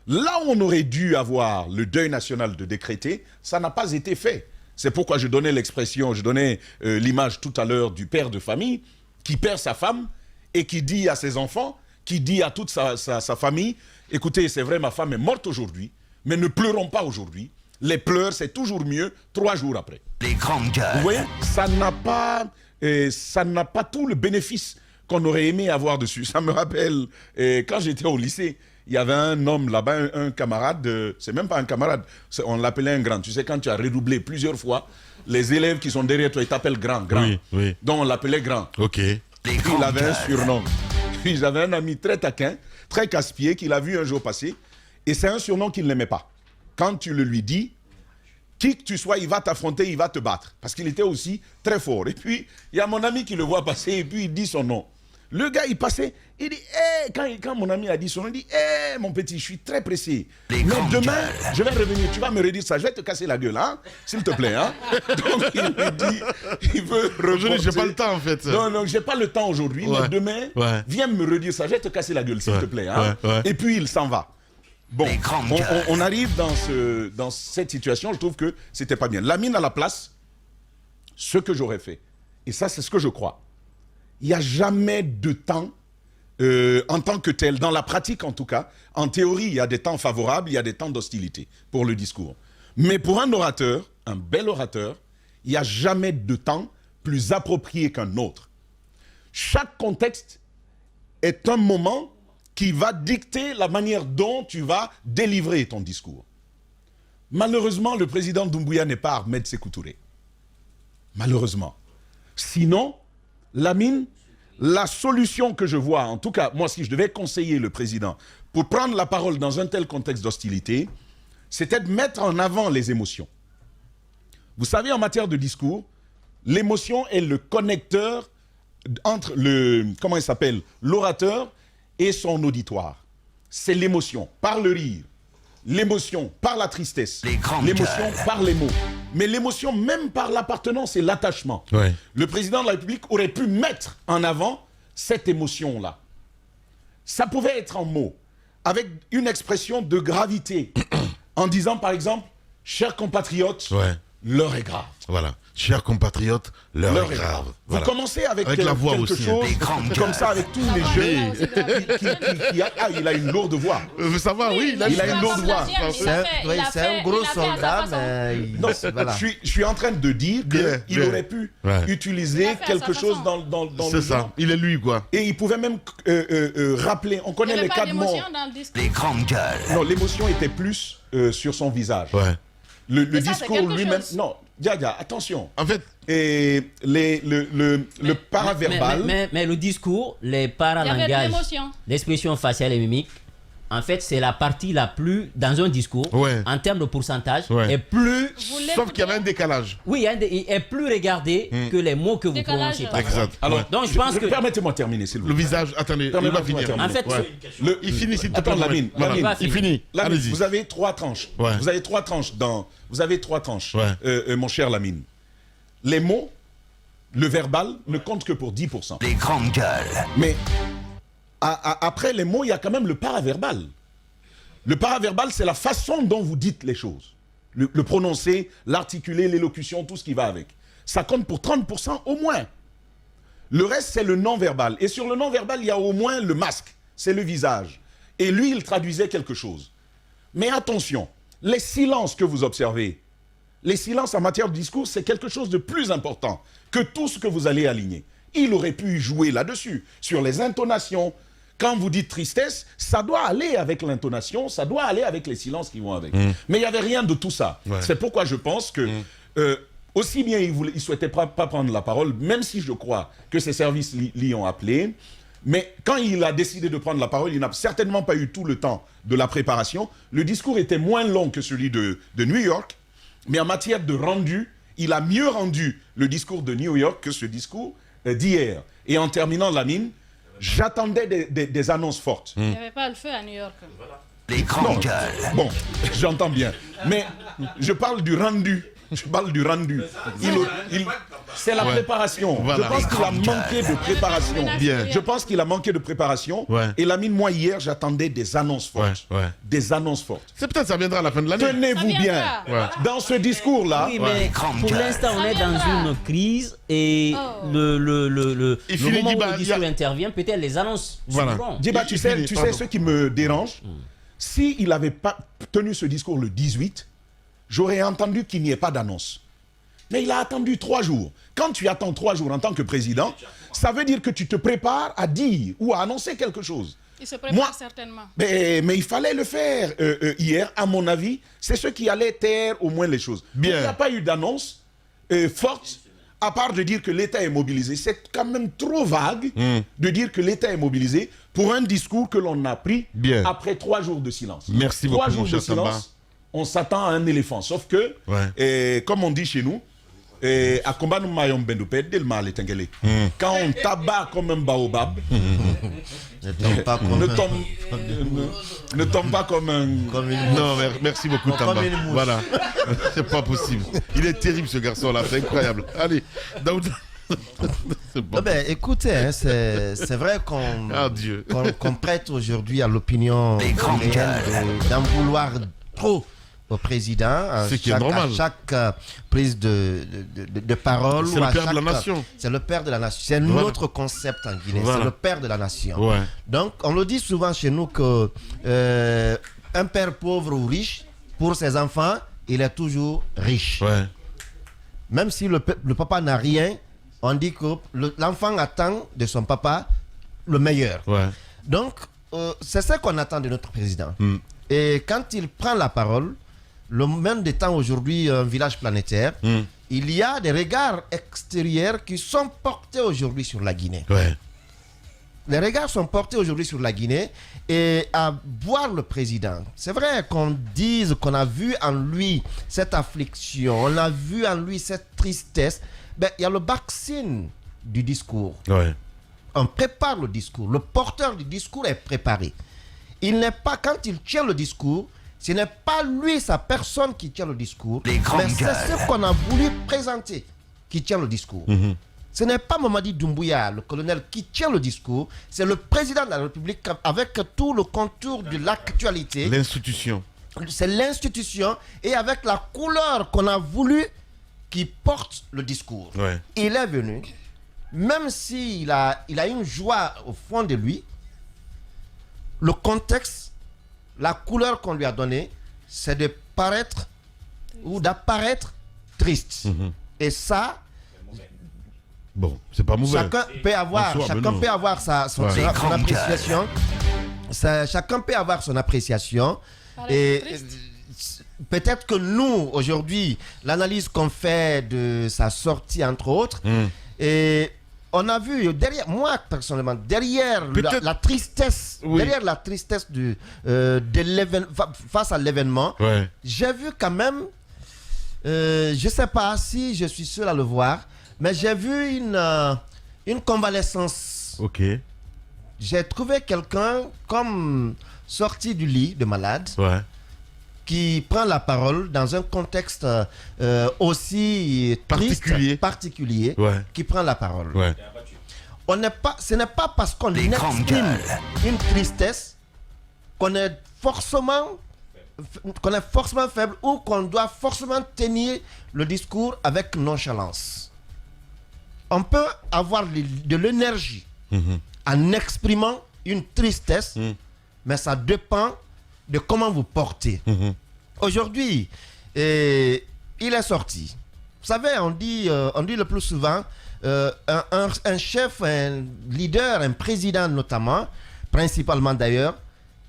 Là où on aurait dû avoir le deuil national de décréter, ça n'a pas été fait. C'est pourquoi je donnais l'expression, je donnais l'image tout à l'heure du père de famille qui perd sa femme et qui dit à ses enfants, qui dit à toute sa famille, écoutez, c'est vrai, ma femme est morte aujourd'hui, mais ne pleurons pas aujourd'hui. Les pleurs, c'est toujours mieux 3 jours après. Les grandes gueules. Vous voyez, ça n'a pas tout le bénéfice qu'on aurait aimé avoir dessus. Ça me rappelle, quand j'étais au lycée, il y avait un homme là-bas, un camarade, c'est même pas un camarade, on l'appelait un grand. Tu sais, quand tu as redoublé plusieurs fois, les élèves qui sont derrière toi, ils t'appellent grand. Oui, oui. Donc on l'appelait grand. Ok. Il avait un surnom. Puis j'avais un ami très taquin, très casse-pied, qu'il a vu un jour passer, et c'est un surnom qu'il n'aimait pas. Quand tu le lui dis, qui que tu sois, il va t'affronter, il va te battre. Parce qu'il était aussi très fort. Et puis, il y a mon ami qui le voit passer, et puis il dit son nom. Le gars, il passait, il dit, hey, quand mon ami a dit son nom, il dit, hey, mon petit, je suis très pressé. Mais demain, je vais revenir, tu vas me redire ça, je vais te casser la gueule, hein, s'il te plaît. Hein. Donc, il me dit, il veut revenir. J'ai pas le temps, en fait. Non, j'ai pas le temps aujourd'hui, mais demain, viens me redire ça, je vais te casser la gueule, s'il te plaît. Hein. Et puis, il s'en va. Bon, on arrive dans cette situation, je trouve que c'était pas bien. Lamine à la place, ce que j'aurais fait, et ça, c'est ce que je crois. Il n'y a jamais de temps en tant que tel, dans la pratique en tout cas. En théorie, il y a des temps favorables, il y a des temps d'hostilité pour le discours. Mais pour un orateur, un bel orateur, il n'y a jamais de temps plus approprié qu'un autre. Chaque contexte est un moment qui va dicter la manière dont tu vas délivrer ton discours. Malheureusement, le président Doumbouya n'est pas Ahmed Sékou Touré. Malheureusement. Sinon, Lamine, la solution que je vois, en tout cas, moi, si je devais conseiller le président pour prendre la parole dans un tel contexte d'hostilité, c'était de mettre en avant les émotions. Vous savez, en matière de discours, l'émotion est le connecteur entre l'orateur et son auditoire. C'est l'émotion, par le rire, l'émotion par la tristesse, l'émotion par les mots, mais l'émotion même par l'appartenance et l'attachement. Ouais. Le président de la République aurait pu mettre en avant cette émotion-là. Ça pouvait être en mots, avec une expression de gravité, en disant par exemple, chers compatriotes, l'heure est grave. Voilà. Chers compatriotes, l'heure est grave. Voilà. Vous commencez avec la voix quelque aussi, chose comme ça, avec tous les jeux. Il a une lourde voix. Ça va, oui. Il a une lourde voix. C'est un gros soldat, mais... Non, voilà. Je suis en train de dire qu'il aurait pu utiliser quelque chose dans le C'est ça, il est lui, quoi. Et il pouvait même rappeler, on connaît les cas de mort. Les grandes gueules. Non, l'émotion était plus sur son visage. Ouais. Le discours lui-même... Non, Diadia, attention. En fait... Et le paraverbal... Mais le discours, les paralangages, l'expression faciale et mimique, en fait, c'est la partie la plus, dans un discours, en termes de pourcentage, est plus... Sauf qu'il y avait un décalage. Oui, il est plus regardé que les mots que vous prononcez. Exact. Alors, donc, je pense que... Permettez-moi de terminer, s'il vous plaît. Le visage, attendez, il va finir. En fait, il finit, s'il te plaît. Attends, Lamine, il finit. Allez-y. Vous avez 3 tranches. Vous avez 3 tranches mon cher Lamine. Les mots, le verbal, ne comptent que pour 10%. Les grandes gueules. Mais... après les mots, il y a quand même le paraverbal. Le paraverbal, c'est la façon dont vous dites les choses. Le prononcer, l'articuler, l'élocution, tout ce qui va avec. Ça compte pour 30% au moins. Le reste, c'est le non-verbal. Et sur le non-verbal, il y a au moins le masque. C'est le visage. Et lui, il traduisait quelque chose. Mais attention, les silences que vous observez, les silences en matière de discours, c'est quelque chose de plus important que tout ce que vous allez aligner. Il aurait pu jouer là-dessus, sur les intonations. quand vous dites tristesse, ça doit aller avec l'intonation, ça doit aller avec les silences qui vont avec. Mais il n'y avait rien de tout ça. C'est pourquoi je pense que, aussi bien il ne souhaitait pas prendre la parole, même si je crois que ses services l'y ont appelé, mais quand il a décidé de prendre la parole, il n'a certainement pas eu tout le temps de la préparation. Le discours était moins long que celui de New York, mais en matière de rendu, il a mieux rendu le discours de New York que ce discours d'hier. Et en terminant, Lamine, j'attendais des annonces fortes. Il n'y avait pas le feu à New York. Les grandes gueules. Bon, j'entends bien. Mais je parle du rendu. Je parle du rendu. C'est la préparation. Voilà. Je pense qu'il a manqué de préparation. Bien. Je pense qu'il a manqué de préparation. Et Lamine, moi, hier, j'attendais des annonces fortes. Des annonces fortes. C'est peut-être ça viendra à la fin de l'année. Tenez-vous bien. Dans ce discours-là. Oui, mais pour l'instant, on est dans une crise et le moment où le discours intervient, peut-être les annonces suivront. Djiba, tu sais ce qui me dérange? S'il n'avait pas tenu ce discours le 18, j'aurais entendu qu'il n'y ait pas d'annonce. Mais il a attendu 3 jours. Quand tu attends 3 jours en tant que président, ça veut dire que tu te prépares à dire ou à annoncer quelque chose. Il se prépare certainement. Mais il fallait le faire hier, à mon avis. C'est ce qui allait taire au moins les choses. Bien. Il n'y a pas eu d'annonce forte, à part de dire que l'État est mobilisé. C'est quand même trop vague de dire que l'État est mobilisé pour un discours que l'on a pris après 3 jours de silence. Merci beaucoup, 3 jours mon cher de silence. On s'attend à un éléphant. Sauf que, comme on dit chez nous, à combat nous maillons bendopède dès le mal est engagé. Quand on tabac comme un baobab, ne tombe pas comme un... Non, merci beaucoup, Tamba. Voilà, c'est pas possible. Il est terrible, ce garçon-là, c'est incroyable. Allez, Daoud. Bon. Écoutez, hein, c'est vrai qu'on prête aujourd'hui à l'opinion d'en vouloir trop au président, à chaque prise de parole. C'est le père de la nation. C'est le père de la nation. C'est notre concept en Guinée. C'est le père de la nation. Donc, on le dit souvent chez nous que un père pauvre ou riche, pour ses enfants, il est toujours riche. Même si le papa n'a rien, on dit que l'enfant attend de son papa le meilleur. Donc, c'est ce qu'on attend de notre président. Et quand il prend la parole, le monde étant aujourd'hui un village planétaire, il y a des regards extérieurs qui sont portés aujourd'hui sur la Guinée. Les regards sont portés aujourd'hui sur la Guinée et à voir le président. C'est vrai qu'on dise qu'on a vu en lui cette affliction, on a vu en lui cette tristesse. Il y a le vaccin du discours. On prépare le discours. Le porteur du discours est préparé. Il n'est pas, quand il tient le discours, ce n'est pas lui, sa personne qui tient le discours, mais c'est ce qu'on a voulu présenter qui tient le discours. Ce n'est pas Mamadi Doumbouya, le colonel, qui tient le discours, c'est le président de la République avec tout le contour de l'actualité. L'institution. C'est l'institution et avec la couleur qu'on a voulu qui porte le discours. Il est venu, même s'il a une joie au fond de lui, le contexte, la couleur qu'on lui a donnée, c'est de paraître ou d'apparaître triste. Et ça, bon, c'est pas mauvais. Chacun peut avoir son appréciation. Chacun peut avoir son appréciation. Et peut-être que nous, aujourd'hui, l'analyse qu'on fait de sa sortie, entre autres, et on a vu derrière, moi personnellement, derrière la tristesse, derrière la tristesse face à l'événement, j'ai vu quand même, je ne sais pas si je suis seul à le voir, mais j'ai vu une convalescence. J'ai trouvé quelqu'un comme sorti du lit de malade, qui prend la parole dans un contexte aussi particulier, qui prend la parole. Ce n'est pas parce qu'on exprime une tristesse qu'on est forcément faible ou qu'on doit forcément tenir le discours avec nonchalance. On peut avoir de l'énergie en exprimant une tristesse, mais ça dépend de comment vous portez. Aujourd'hui, il est sorti. Vous savez, on dit le plus souvent, un chef, un leader, un président notamment, principalement d'ailleurs,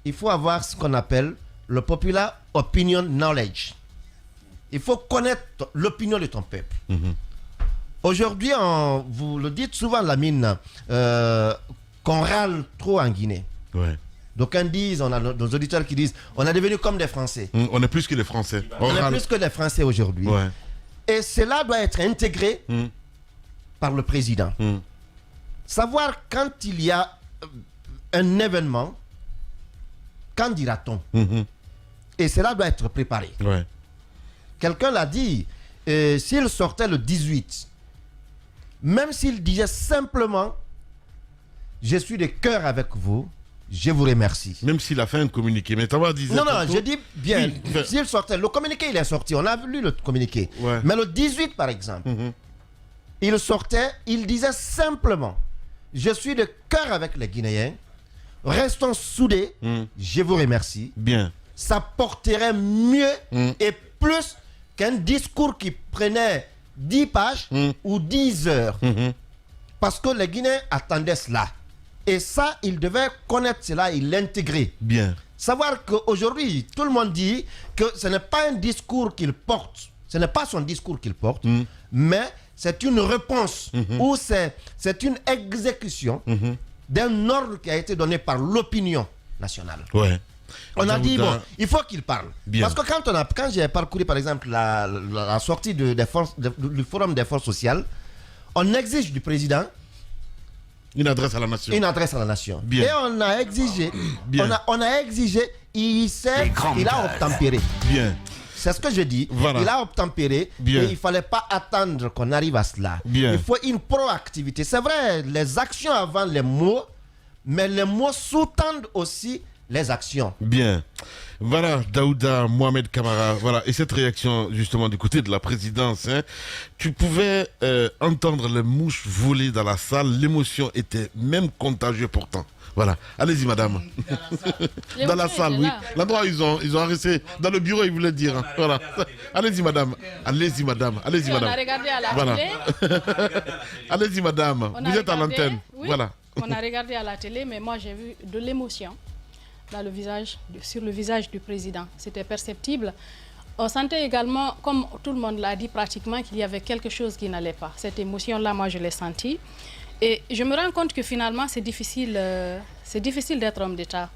il faut avoir ce qu'on appelle le popular opinion knowledge. Il faut connaître l'opinion de ton peuple. Aujourd'hui, vous le dites souvent, Lamine, qu'on râle trop en Guinée. Ouais. Donc, on a nos auditeurs qui disent, on est devenu comme des Français. On est plus que les Français. On est plus que des Français aujourd'hui. Ouais. Et cela doit être intégré par le président. Savoir quand il y a un événement, quand dira-t-on? Et cela doit être préparé. Ouais. Quelqu'un l'a dit, s'il sortait le 18, même s'il disait simplement, je suis de cœur avec vous, je vous remercie. Même s'il a fait un communiqué, mais tu vas dire. Non, je dis bien, s'il sortait, le communiqué il est sorti, on a lu le communiqué. Ouais. Mais le 18 par exemple, il sortait, il disait simplement, je suis de cœur avec les Guinéens, restons soudés, je vous remercie. Bien. Ça porterait mieux et plus qu'un discours qui prenait 10 pages ou 10 heures. Parce que les Guinéens attendaient cela. Et ça, il devait connaître cela et l'intégrer. Bien. Savoir qu'aujourd'hui, tout le monde dit que ce n'est pas un discours qu'il porte. Ce n'est pas son discours qu'il porte, mais c'est une réponse ou c'est une exécution d'un ordre qui a été donné par l'opinion nationale. Ouais. On a dit, bon, il faut qu'il parle. Bien. Parce que quand j'ai parcouru, par exemple, la sortie du Forum des forces sociales, on exige du président une adresse à la nation. Une adresse à la nation. Bien. Et on a exigé, Bien. on a exigé, il a obtempéré. Bien. C'est ce que je dis. Voilà. Il a obtempéré. Bien. Et il ne fallait pas attendre qu'on arrive à cela. Bien. Il faut une proactivité. C'est vrai, les actions avant les mots, mais les mots sous-tendent aussi les actions. Bien. Voilà, Daouda Mohamed Kamara. Voilà, et cette réaction, justement, du côté de la présidence, hein, tu pouvais entendre les mouches voler dans la salle. L'émotion était même contagieuse pourtant. Voilà, allez-y, madame. Dans la salle, oui. L'endroit où ils ont arrêté, dans le bureau, ils voulaient dire. Hein. Voilà. Allez-y, madame. Allez-y, madame. Allez-y, madame. On a regardé à la voilà. télé. Allez-y, madame. Vous êtes à l'antenne. Oui, voilà. On a regardé à la télé, mais moi, j'ai vu de l'émotion sur le visage du président. C'était perceptible. On sentait également, comme tout le monde l'a dit pratiquement, qu'il y avait quelque chose qui n'allait pas. Cette émotion-là, moi, je l'ai sentie. Et je me rends compte que finalement, c'est difficile d'être homme d'État.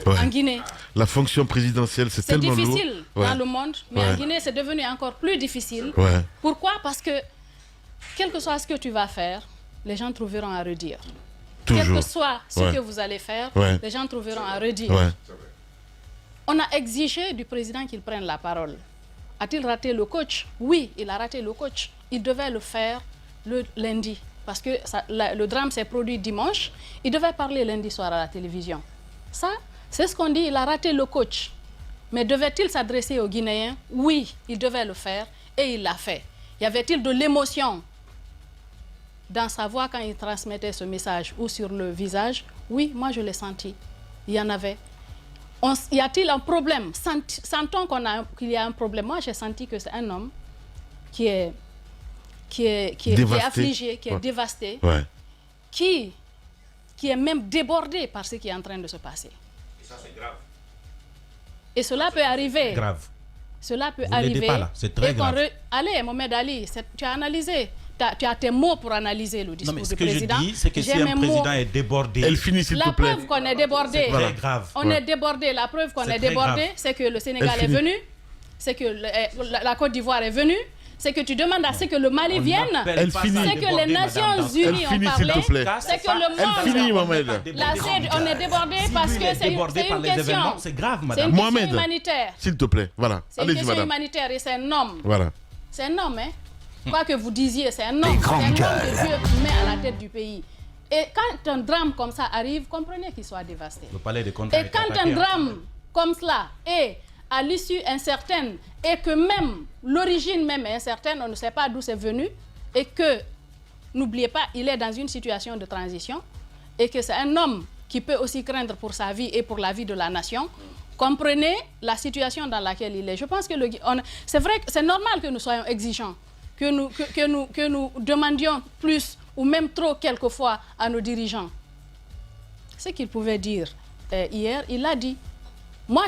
Ouais. En Guinée. La fonction présidentielle, c'est tellement lourd. C'est difficile dans le monde, mais en Guinée, c'est devenu encore plus difficile. Ouais. Pourquoi? Parce que, quel que soit ce que tu vas faire, les gens trouveront à redire. Toujours. Quel que soit ce que vous allez faire, les gens trouveront à redire. Ouais. On a exigé du président qu'il prenne la parole. A-t-il raté le coach? Oui, il a raté le coach. Il devait le faire le lundi. Parce que le drame s'est produit dimanche. Il devait parler lundi soir à la télévision. Ça, c'est ce qu'on dit, il a raté le coach. Mais devait-il s'adresser aux Guinéens? Oui, il devait le faire et il l'a fait. Y avait-il de l'émotion dans sa voix quand il transmettait ce message ou sur le visage? Oui, moi je l'ai senti. Il y en avait. Y a-t-il un problème? Sentons qu'il y a un problème. Moi j'ai senti que c'est un homme qui est affligé, qui est dévasté, qui est même débordé par ce qui est en train de se passer. Et ça c'est grave. Et cela peut arriver. Grave. Cela peut Vous arriver. pas là, c'est très grave. Allez, Mohamed Ali, tu as analysé. Tu as tes mots pour analyser le discours du président. Ce que je dis, c'est que si un président est débordé... Elle finit, s'il te plaît. La preuve qu'on est débordé. C'est très grave. On est débordé. La preuve qu'on est débordé, c'est que le Sénégal est venu, c'est que la Côte d'Ivoire est venue, c'est que tu demandes à ce que le Mali vienne, c'est que les Nations Unies ont parlé, c'est que le monde... Elle finit, Mohamed. On est débordé parce que c'est une question. C'est grave, madame. C'est une question humanitaire. S'il te plaît, voilà. C'est une question humanitaire et c'est un homme. Voilà. C'est un homme, hein. Quoi que vous disiez, c'est un homme. C'est un homme que Dieu met à la tête du pays. Et quand un drame comme ça arrive, comprenez qu'il soit dévasté. Le palais de et quand un drame comme cela est à l'issue incertaine et que même l'origine même est incertaine, on ne sait pas d'où c'est venu et que, n'oubliez pas, il est dans une situation de transition et que c'est un homme qui peut aussi craindre pour sa vie et pour la vie de la nation. Comprenez la situation dans laquelle il est. Je pense que c'est vrai que c'est normal que nous soyons exigeants, que nous demandions plus ou même trop quelquefois à nos dirigeants. ce qu'il pouvait dire hier, il l'a dit. Moi,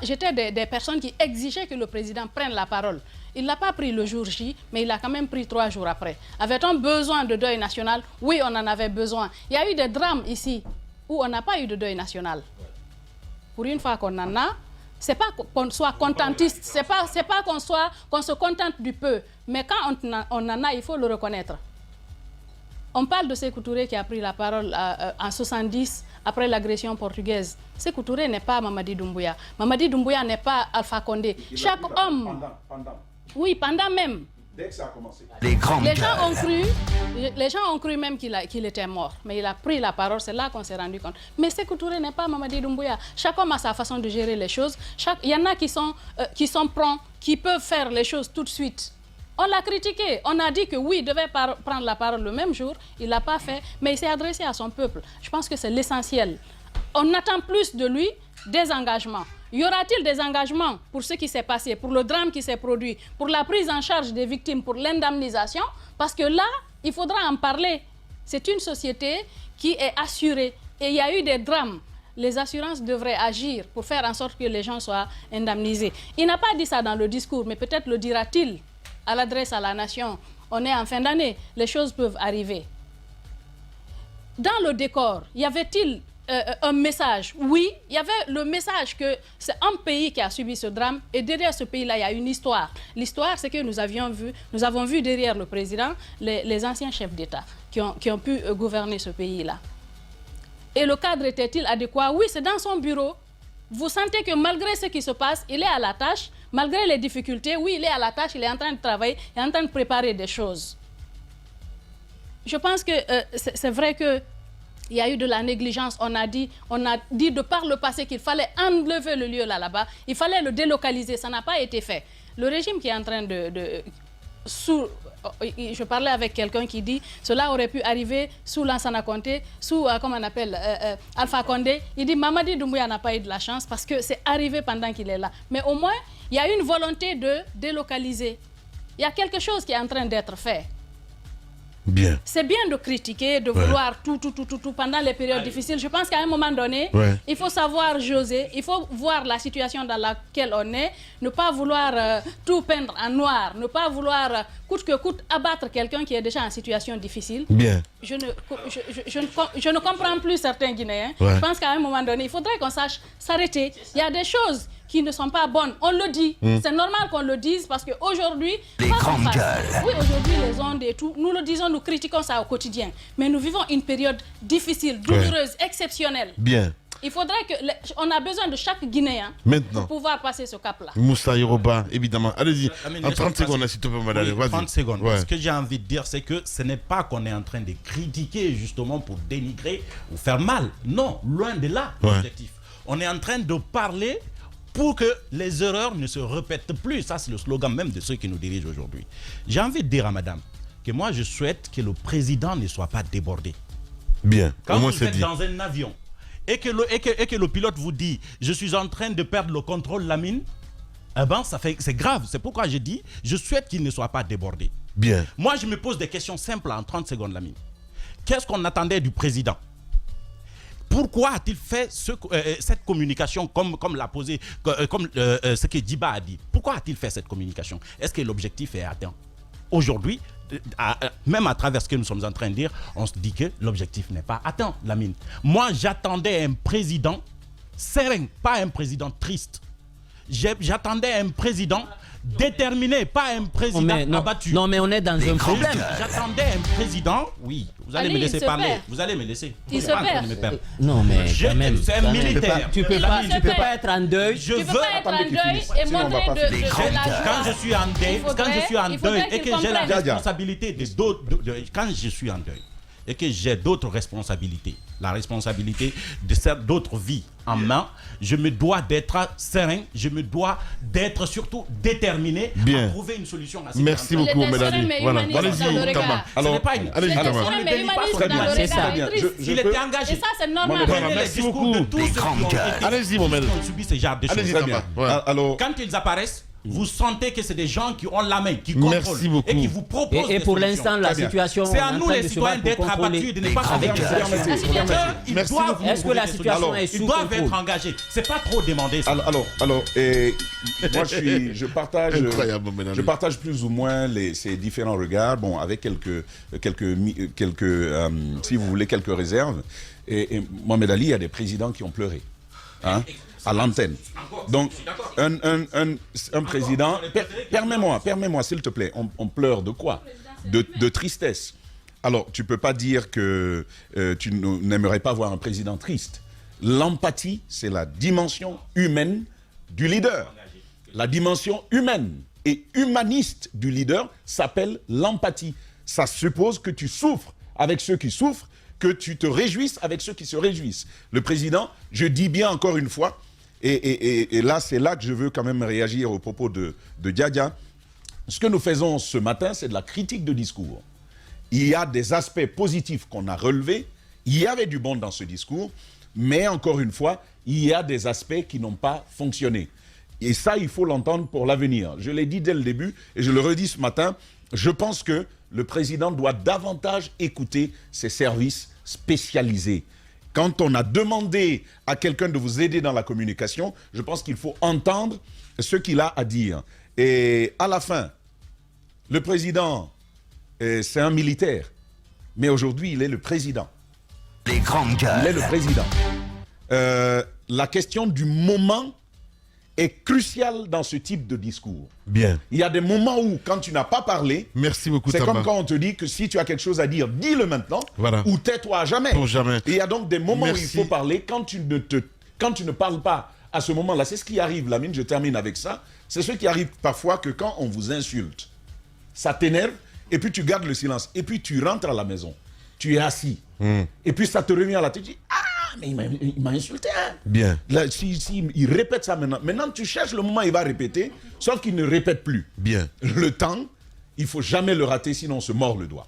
j'étais des personnes qui exigeaient que le président prenne la parole. Il ne l'a pas pris le jour J, mais il l'a quand même pris 3 jours après. Avait-on besoin de deuil national? Oui, on en avait besoin. Il y a eu des drames ici où on n'a pas eu de deuil national. Pour une fois qu'on en a, c'est pas qu'on soit contentiste, c'est pas qu'on se contente du peu. Mais quand on en a, il faut le reconnaître. On parle de Sékou Touré qui a pris la parole en 70 après l'agression portugaise. Sékou Touré n'est pas Mamadi Doumbouya. Mamadi Doumbouya n'est pas Alpha Condé. Chaque homme... Oui, pendant même. Dès que ça a commencé. Les gens ont cru même qu'il était mort. Mais il a pris la parole, c'est là qu'on s'est rendu compte. Mais Sékou Touré n'est pas Mamadi Doumbouya. Chaque homme a sa façon de gérer les choses. Il y en a qui sont prompts, qui peuvent faire les choses tout de suite. On l'a critiqué. On a dit que oui, il devait prendre la parole le même jour. Il ne l'a pas fait, mais il s'est adressé à son peuple. Je pense que c'est l'essentiel. On attend plus de lui des engagements. Y aura-t-il des engagements pour ce qui s'est passé, pour le drame qui s'est produit, pour la prise en charge des victimes, pour l'indemnisation? Parce que là, il faudra en parler. C'est une société qui est assurée. Et il y a eu des drames. Les assurances devraient agir pour faire en sorte que les gens soient indemnisés. Il n'a pas dit ça dans le discours, mais peut-être le dira-t-il à l'adresse à la nation. On est en fin d'année, les choses peuvent arriver. Dans le décor, y avait-il un message? Oui, il y avait le message que c'est un pays qui a subi ce drame et derrière ce pays-là, il y a une histoire. L'histoire, c'est que nous avons vu derrière le président les anciens chefs d'État qui ont pu gouverner ce pays-là. Et le cadre était-il adéquat? Oui, c'est dans son bureau. Vous sentez que malgré ce qui se passe, il est à la tâche, malgré les difficultés, oui, il est à la tâche, il est en train de travailler, il est en train de préparer des choses. Je pense que c'est vrai que il y a eu de la négligence. On a dit de par le passé qu'il fallait enlever le lieu là-bas. Il fallait le délocaliser. Ça n'a pas été fait. Le régime qui est en train je parlais avec quelqu'un qui dit cela aurait pu arriver sous Lansana Conté, sous, comment on appelle, Alpha Condé. Il dit Mamadi Doumbouya n'a pas eu de la chance parce que c'est arrivé pendant qu'il est là. Mais au moins, il y a une volonté de délocaliser. Il y a quelque chose qui est en train d'être fait. Bien. C'est bien de critiquer, de vouloir tout pendant les périodes difficiles. Je pense qu'à un moment donné, il faut savoir joser, il faut voir la situation dans laquelle on est, ne pas vouloir tout peindre en noir, ne pas vouloir coûte que coûte abattre quelqu'un qui est déjà en situation difficile. Bien. Je ne comprends plus certains Guinéens. Je pense qu'à un moment donné, il faudrait qu'on sache s'arrêter. Il y a des choses qui ne sont pas bonnes. On le dit. C'est normal qu'on le dise parce qu'aujourd'hui... Les grandes gueules. Oui, aujourd'hui, les ondes et tout, nous le disons, nous critiquons ça au quotidien. Mais nous vivons une période difficile, douloureuse, exceptionnelle. Bien. Il faudrait que... On a besoin de chaque Guinéen maintenant pour pouvoir passer ce cap-là. Moussa Yoroba, évidemment. Allez-y, en 30 secondes, s'il te plaît, madame. Oui, 30 secondes. Ce que j'ai envie de dire, c'est que ce n'est pas qu'on est en train de critiquer justement pour dénigrer ou faire mal. Non, loin de là, l'objectif. On est en train de parler pour que les erreurs ne se répètent plus. Ça, c'est le slogan même de ceux qui nous dirigent aujourd'hui. J'ai envie de dire à madame que moi, je souhaite que le président ne soit pas débordé. Bien, quand vous êtes dans un avion et que le pilote vous dit « Je suis en train de perdre le contrôle, Lamine », eh ben, c'est grave. C'est pourquoi je dis « Je souhaite qu'il ne soit pas débordé ». Bien. Moi, je me pose des questions simples en 30 secondes, Lamine. Qu'est-ce qu'on attendait du président ? Pourquoi a-t-il fait cette communication comme l'a posé, ce que Djiba a dit? Pourquoi a-t-il fait cette communication? Est-ce que l'objectif est atteint? Aujourd'hui, même à travers ce que nous sommes en train de dire, on se dit que l'objectif n'est pas atteint, Lamine. Moi, j'attendais un président serein, pas un président triste. J'attendais un président déterminé, pas un président abattu. Non, mais on est dans un problème. J'attendais un président. Oui, vous allez me laisser parler. Vous allez me laisser. Il se perd. Non, mais quand même. C'est un militaire. Tu peux pas être en deuil. Tu peux pas être en deuil et montrer de la joie. Quand je suis en deuil et que j'ai la responsabilité quand je suis en deuil et que j'ai d'autres responsabilités, la responsabilité de d'autres vies en main, je me dois d'être serein, je me dois d'être surtout déterminé à trouver une solution à cette Merci beaucoup, mesdames. Voilà, allez-y, Tama. Alors, allez-y, Tama. C'est ça. Il était engagé. Et ça, c'est normal. Merci beaucoup. De tous ceux qui ont Allez-y, mon maître. subi ce genre de choses. Allez-y, Tama. Alors, quand ils apparaissent, vous sentez que c'est des gens qui ont la main, qui contrôlent et qui vous proposent et pour l'instant, la situation... C'est à nous les citoyens d'être abattus, de ne pas avec les Est-ce que la situation est sous contrôle? Ils doivent être engagés. C'est pas trop demandé ça. Alors, moi je partage plus ou moins ces différents regards, bon, avec quelques si vous voulez, quelques réserves. Et Mohamed Ali, il y a des présidents qui ont pleuré, hein, à l'antenne. Donc, un président... Permets-moi, s'il te plaît. On pleure de quoi? De tristesse. Alors, tu ne peux pas dire que tu n'aimerais pas voir un président triste. L'empathie, c'est la dimension humaine du leader. La dimension humaine et humaniste du leader s'appelle l'empathie. Ça suppose que tu souffres avec ceux qui souffrent, que tu te réjouisses avec ceux qui se réjouissent. Le président, je dis bien encore une fois, et là, c'est là que je veux quand même réagir aux propos de Diadia. Ce que nous faisons ce matin, c'est de la critique de discours. Il y a des aspects positifs qu'on a relevés, il y avait du bon dans ce discours, mais encore une fois, il y a des aspects qui n'ont pas fonctionné. Et ça, il faut l'entendre pour l'avenir. Je l'ai dit dès le début, et je le redis ce matin, je pense que le président doit davantage écouter ses services spécialisés. Quand on a demandé à quelqu'un de vous aider dans la communication, je pense qu'il faut entendre ce qu'il a à dire. Et à la fin, le président, c'est un militaire, mais aujourd'hui, il est le président. Les grandes gueules. Il est le président. La question du moment est cruciale dans ce type de discours. Bien. Il y a des moments où, quand tu n'as pas parlé, merci beaucoup, c'est Tamba. comme quand on te dit que si tu as quelque chose à dire, dis-le maintenant, voilà. Ou tais-toi à jamais. Pour jamais. Et il y a donc des moments merci. où il faut parler. Quand tu ne parles pas à ce moment-là, c'est ce qui arrive, Lamine, je termine avec ça, c'est ce qui arrive parfois que quand on vous insulte, ça t'énerve, et puis tu gardes le silence, et puis tu rentres à la maison, tu es assis, et puis ça te revient à la tête, tu dis, ah, mais il m'a insulté. Hein. Bien. Là, il répète ça maintenant. Maintenant, tu cherches le moment où il va répéter, sauf qu'il ne répète plus. Bien. Le temps, il ne faut jamais le rater, sinon on se mord le doigt.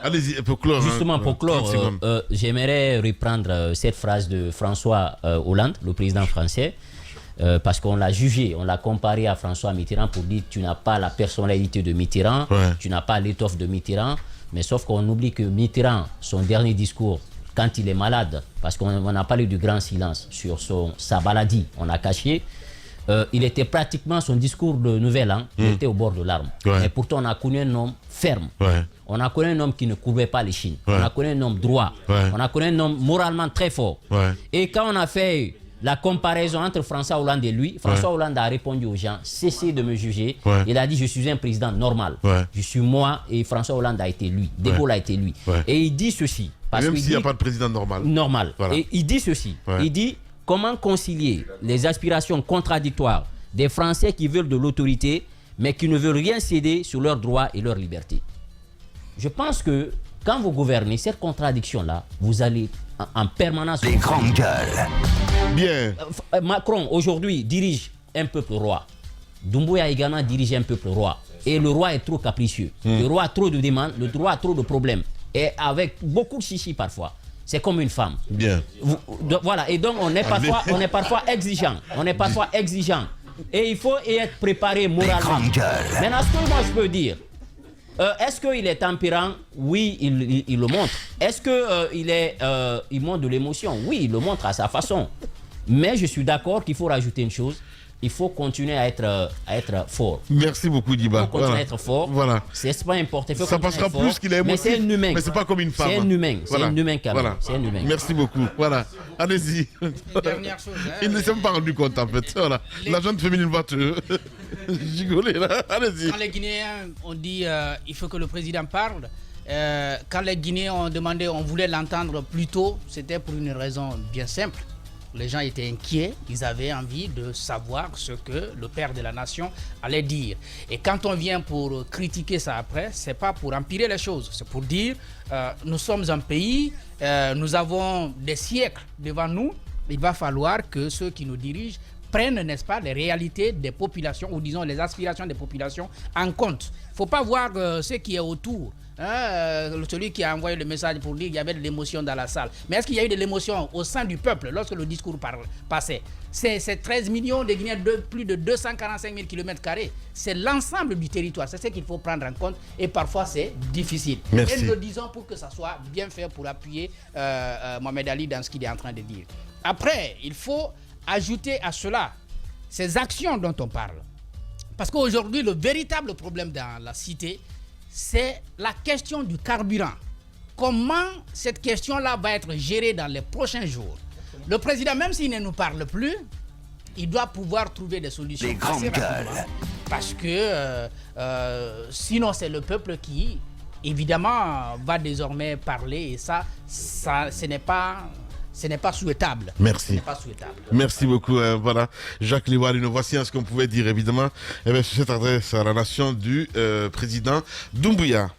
Allez-y, pour clore. Justement, pour clore, j'aimerais reprendre cette phrase de François Hollande, le président français, parce qu'on l'a jugé, on l'a comparé à François Mitterrand pour dire tu n'as pas la personnalité de Mitterrand, tu n'as pas l'étoffe de Mitterrand, mais sauf qu'on oublie que Mitterrand, son dernier discours, quand il est malade, parce qu'on a parlé du grand silence sur sa maladie, on a caché, il était pratiquement, son discours de Nouvel An, il était au bord de larmes. Et pourtant, on a connu un homme ferme. On a connu un homme qui ne courbait pas les chines. On a connu un homme droit. On a connu un homme moralement très fort. Et quand on a fait la comparaison entre François Hollande et lui, François Hollande a répondu aux gens, cessez de me juger. Il a dit, je suis un président normal. Je suis moi, et François Hollande a été lui. De Gaulle a été lui. Et il dit ceci. Parce même s'il n'y a pas de président normal. Normal. Voilà. Et il dit ceci. Il dit, comment concilier les aspirations contradictoires des Français qui veulent de l'autorité, mais qui ne veulent rien céder sur leurs droits et leurs libertés. Je pense que quand vous gouvernez, cette contradiction-là, vous allez en permanence... Les grandes gueules. Bien. Macron, aujourd'hui, dirige un peuple roi. Doumbouya également dirige un peuple roi. Et le roi est trop capricieux. Le roi a trop de demandes, le roi a trop de problèmes. Et avec beaucoup de chichi parfois. C'est comme une femme. Bien. Voilà. Et donc, on est parfois exigeant. On est parfois exigeant. Et il faut y être préparé moralement. Maintenant, ce que moi je peux dire, est-ce qu'il est tempérant? Oui, il le montre. Est-ce qu'il montre de l'émotion? Oui, il le montre à sa façon. Mais je suis d'accord qu'il faut rajouter une chose. Il faut continuer à être fort. Merci beaucoup, Diba. Il faut continuer à être fort. Voilà. C'est pas important. Il faut ça passera plus qu'il est émotif. Mais c'est un humain. Mais c'est pas comme une femme. C'est un humain. Voilà. C'est un humain quand même. Voilà. C'est un humain. Merci beaucoup. Voilà. Allez-y. Dernière chose. Il ne s'est pas rendu compte en fait. Voilà. La jeune féminine va te gigoler là. Allez-y. Quand les Guinéens ont dit il faut que le président parle, quand les Guinéens ont demandé, on voulait l'entendre plus tôt, c'était pour une raison bien simple. Les gens étaient inquiets, ils avaient envie de savoir ce que le père de la nation allait dire. Et quand on vient pour critiquer ça après, c'est pas pour empirer les choses, c'est pour dire nous sommes un pays, nous avons des siècles devant nous, il va falloir que ceux qui nous dirigent prennent, n'est-ce pas, les réalités des populations, ou disons les aspirations des populations en compte. Il ne faut pas voir ce qui est autour celui qui a envoyé le message pour dire qu'il y avait de l'émotion dans la salle. Mais est-ce qu'il y a eu de l'émotion au sein du peuple lorsque le discours passait? C'est 13 millions de Guinéens, plus de 245 000 km². C'est l'ensemble du territoire. C'est ce qu'il faut prendre en compte. Et parfois, c'est difficile. Merci. Et nous le disons pour que ça soit bien fait pour appuyer Mohamed Ali dans ce qu'il est en train de dire. Après, il faut ajouter à cela ces actions dont on parle. Parce qu'aujourd'hui, le véritable problème dans la cité, c'est la question du carburant. Comment cette question-là va être gérée dans les prochains jours? Le président, même s'il ne nous parle plus, il doit pouvoir trouver des solutions. Les grandes gueules. Parce que sinon, c'est le peuple qui, évidemment, va désormais parler. Et ça ce n'est pas souhaitable. Merci. Ce n'est pas souhaitable. Merci beaucoup. Voilà, Jacques Liwali, nous voici ce qu'on pouvait dire, évidemment, sur cette adresse à la nation du président Doumbouya.